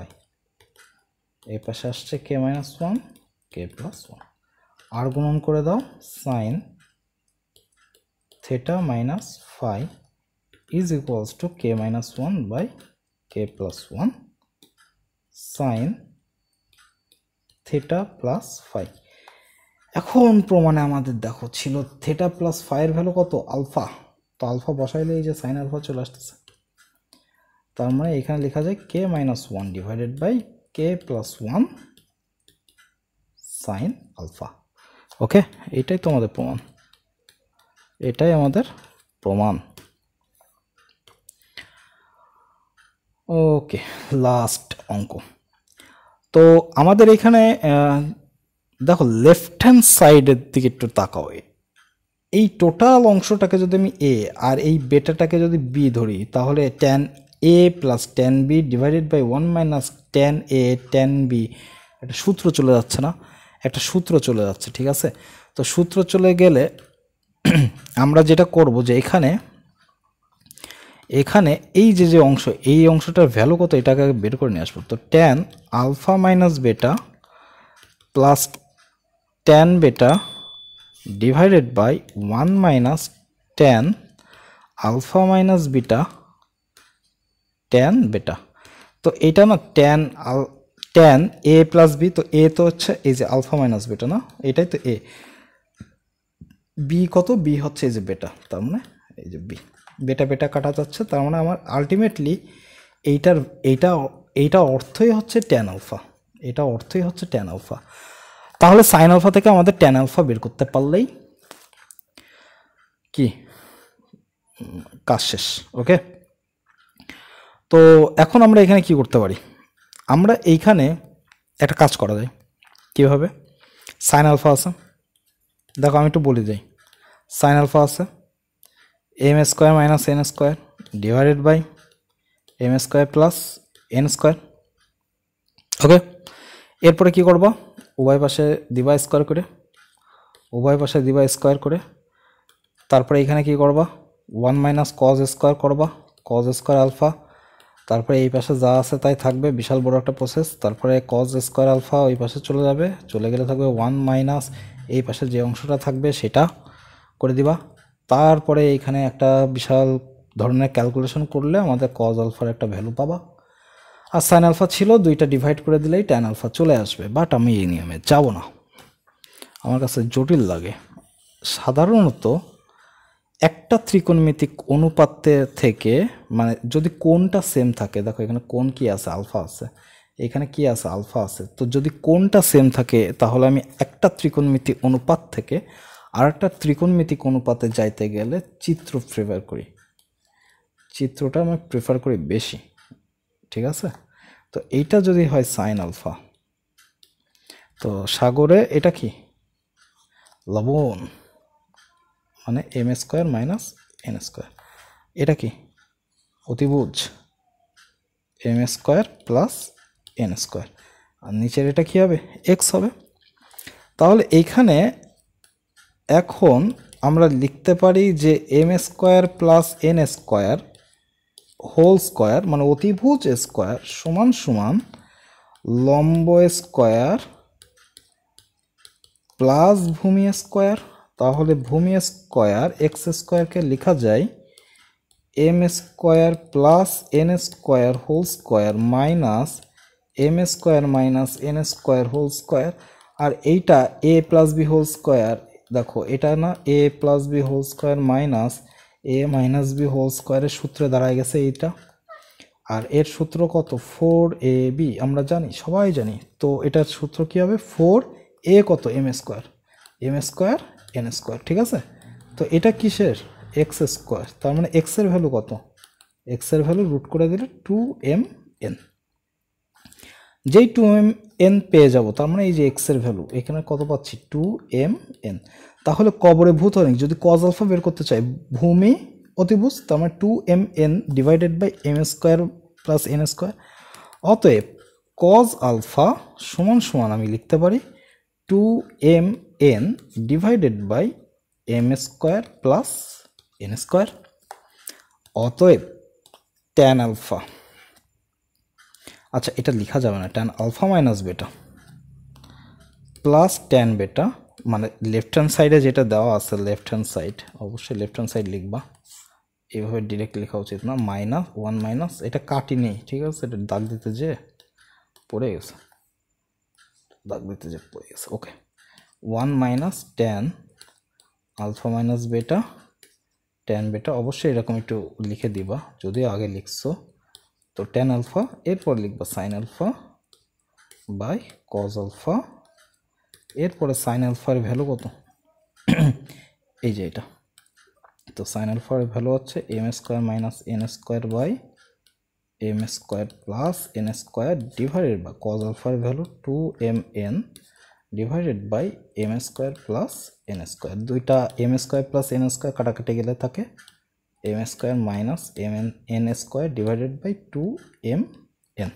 এই পাশে আসছে k-1 k+1, আর গুণন করে দাও sin θ - φ is equals to k-1 by k+1 sin θ plus φ। এখন প্রমাণে আমাদের দেখো ছিল θ প্লাস φ এর ভ্যালু কত, আলফা, তো আলফা বসাইলে এই যে sin আলফা চলে আসতেছে, তার মানে এখানে লেখা যায় k-1 divided by k+1 sin alpha. Okay, এটাই তো আমাদের প্রমাণ, এটাই আমাদের প্রমাণ। ওকে, লাস্ট অঙ্ক। তো আমাদের এখানে দেখো লেফট হ্যান্ড সাইডের দিকে একটু তাকাও, এই টোটাল অংশটাকে যদি আমি এ আর এই বেটাটাকে যদি বি ধরি, তাহলে tan a plus tan b divided by 1 minus tan a tan b, একটা সূত্র চলে যাচ্ছে না, একটা সূত্র চলে যাচ্ছে, ঠিক আছে। তো সূত্র চলে গেলে আমরা যেটা করব যে এখানে এই যে অংশ, এই অংশটার ভ্যালু কত এটাকে বের করে নিয়ে আসবো। তো tan alpha minus beta plus tan beta divided by 1 minus tan alpha minus beta tan beta. তো এটা না tan a প্লাস বি, তো a তো হচ্ছে এই যে আলফা মাইনাস বেটা না, এটাই তো a, b কত, b হচ্ছে এই যে বেটা, তার মানে এই যে b, বেটা বেটা কাটা যাচ্ছে, তার মানে আমার আলটিমেটলি এইটা অর্থই হচ্ছে tan আলফা, এটা অর্থই হচ্ছে tan আলফা। তাহলে সাইন আলফা থেকে আমাদের tan আলফা বের করতে পারলেই কি কাজ শেষ। ওকে, তো এখন আমরা এখানে কি করতে পারি, আমরা এইখানে একটা কাজ করা যায় কিভাবে, সাইন আলফা আছে, দেখো আমি একটু বলে যাই, সাইন আলফা আছে m square minus n square divided by m square plus n square. Okay, এরপরে কি করবা, উভয় পাশে দিবা স্কোয়ার করে, তারপরে এখানে কি করবা 1 মাইনাস কজ স্কোয়ার করবা, কজ স্কোয়ার আলফা, তারপরে এই পাশে যা আছে তাই থাকবে, বিশাল বড় একটা প্রসেস, তারপরে কজ স্কোয়ার আলফা ওই পাশে চলে যাবে, চলে গেলে থাকবে 1 মাইনাস এই পাশে যে অংশটা থাকবে সেটা করে দিবা, তারপরে এখানে একটা বিশাল ধরনের ক্যালকুলেশন করলে আমাদের কজ আলফার একটা ভ্যালু পাবা, আর সাইন আলফা ছিল দুইটা ডিভাইড করে দিলেই ট্যান আলফা চলে আসবে। বাট আমি এই নিয়মে যাব না, আমার কাছে জটিল লাগে। সাধারণত একটা ত্রিকোণমিতিক অনুপাতে থেকে, মানে যদি কোণটা সেম থাকে, দেখো এখানে কোণ কি আছে, আলফা আছে, এখানে কি আছে, আলফা আছে, তো যদি কোণটা সেম থাকে তাহলে আমি একটা ত্রিকোণমিতিক অনুপাত থেকে আর একটা ত্রিকোণমিতিক অনুপাতে যাইতে গেলে চিত্র প্রেফার করি, চিত্রটা আমি প্রেফার করি বেশি, ঠিক আছে। তো এইটা যদি হয় সাইন আলফা, তো সাগরে এটা কি লবণ, মানে M square minus N square, এটা কি অতিভুজ M square plus N square, আর নিচের এটা কি হবে, এক্স হবে। তাহলে এইখানে এখন আমরা লিখতে পারি যে m square plus N square whole square, মানে অতিভুজ স্কোয়ার সমান সমান লম্ব স্কোয়ার প্লাস ভূমি স্কোয়ার। তাহলে ভূমি স্কোয়ার এক্স স্কোয়ারকে লেখা যায় M square plus N square whole square minus M square minus N square whole square, আর এইটা A plus B whole square দেখো এটা না A plus B whole square minus A minus B whole স্কোয়ারের সূত্রে দাঁড়ায় গেছে এইটা, আর এর সূত্র কত 4ab আমরা জানি, সবাই জানি। তো এটার সূত্র কি হবে 4a কত এম স্কোয়ার এন স্কোয়ার, ঠিক আছে। তো এটা কিসের এক্স স্কোয়ার, তার মানে এক্স এর ভ্যালু কত, এক্স এর ভ্যালু রুট করে দিলে 2mn, যেই 2mn পেয়ে যাব তার মানে এই যে এক্স এর ভ্যালু এখানে কত পাচ্ছি 2mn। তাহলে কবরে ভূতনিক যদি কজ আলফা বের করতে চাই ভূমি অতিভুজ, তার মানে 2mn divided by M square plus N square. অতএব কজ আলফা সমান সমান আমি লিখতে পারি 2mn divided by M square plus N square. অতএব ট্যান আলফা, আচ্ছা এটা লেখা যাবে না, tan alpha minus beta plus tan beta, মানে লেফট হ্যান্ড সাইডে যেটা দেওয়া আছে লেফট হ্যান্ড সাইড, অবশ্যই লেফট হ্যান্ড সাইড লিখবা, এইভাবে ডিরেক্ট লেখা উচিত না, মাইনাস 1 মাইনাস এটা কাটি নেই, ঠিক আছে, এটা দাগ দিতে যে পড়ে গেছে, দাগ দিতে যে পড়ে গেছে, okay 1 minus tan alpha minus beta, tan beta অবশ্যই এরকম একটু লিখে দিবা যদিও আগে লিখছো। তো ট্যান আলফা এরপর লিখবা sine alpha by cos alpha, এরপরে সাইন আলফার ভ্যালু কত এই যে এটা, তো সাইন আলফার ভ্যালু হচ্ছে M square minus N square by M square plus N square divided by cos আলফার value 2mn divided by M square plus N square, দুইটা M square plus N square কাটাকাটি গেলে থাকে M square minus N square divided by 2mn।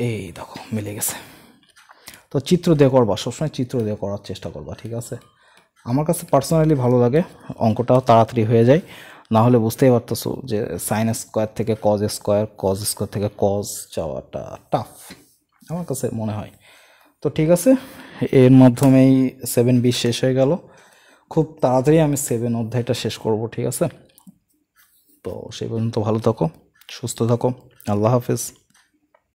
এই দেখো মিলে গেছে। তো চিত্র দিয়ে করবা, সবসময় চিত্র দিয়ে করার চেষ্টা করবা, ঠিক আছে। আমার কাছে পার্সোনালি ভালো লাগে, অঙ্কটাও তাড়াতাড়ি হয়ে যায়, না হলে বুঝতেই পারতেছো যে সাইন স্কোয়ার থেকে কজ স্কোয়ার থেকে কজ যাওয়াটা টাফ আমার কাছে মনে হয়। তো ঠিক আছে, এর মাধ্যমেই 7b শেষ হয়ে গেল, খুব তাড়াতাড়ি আমি 7 অধ্যায়টা শেষ করব, ঠিক আছে। তো সেই পর্যন্ত ভালো থাকো, সুস্থ থাকো, আল্লাহ হাফেজ।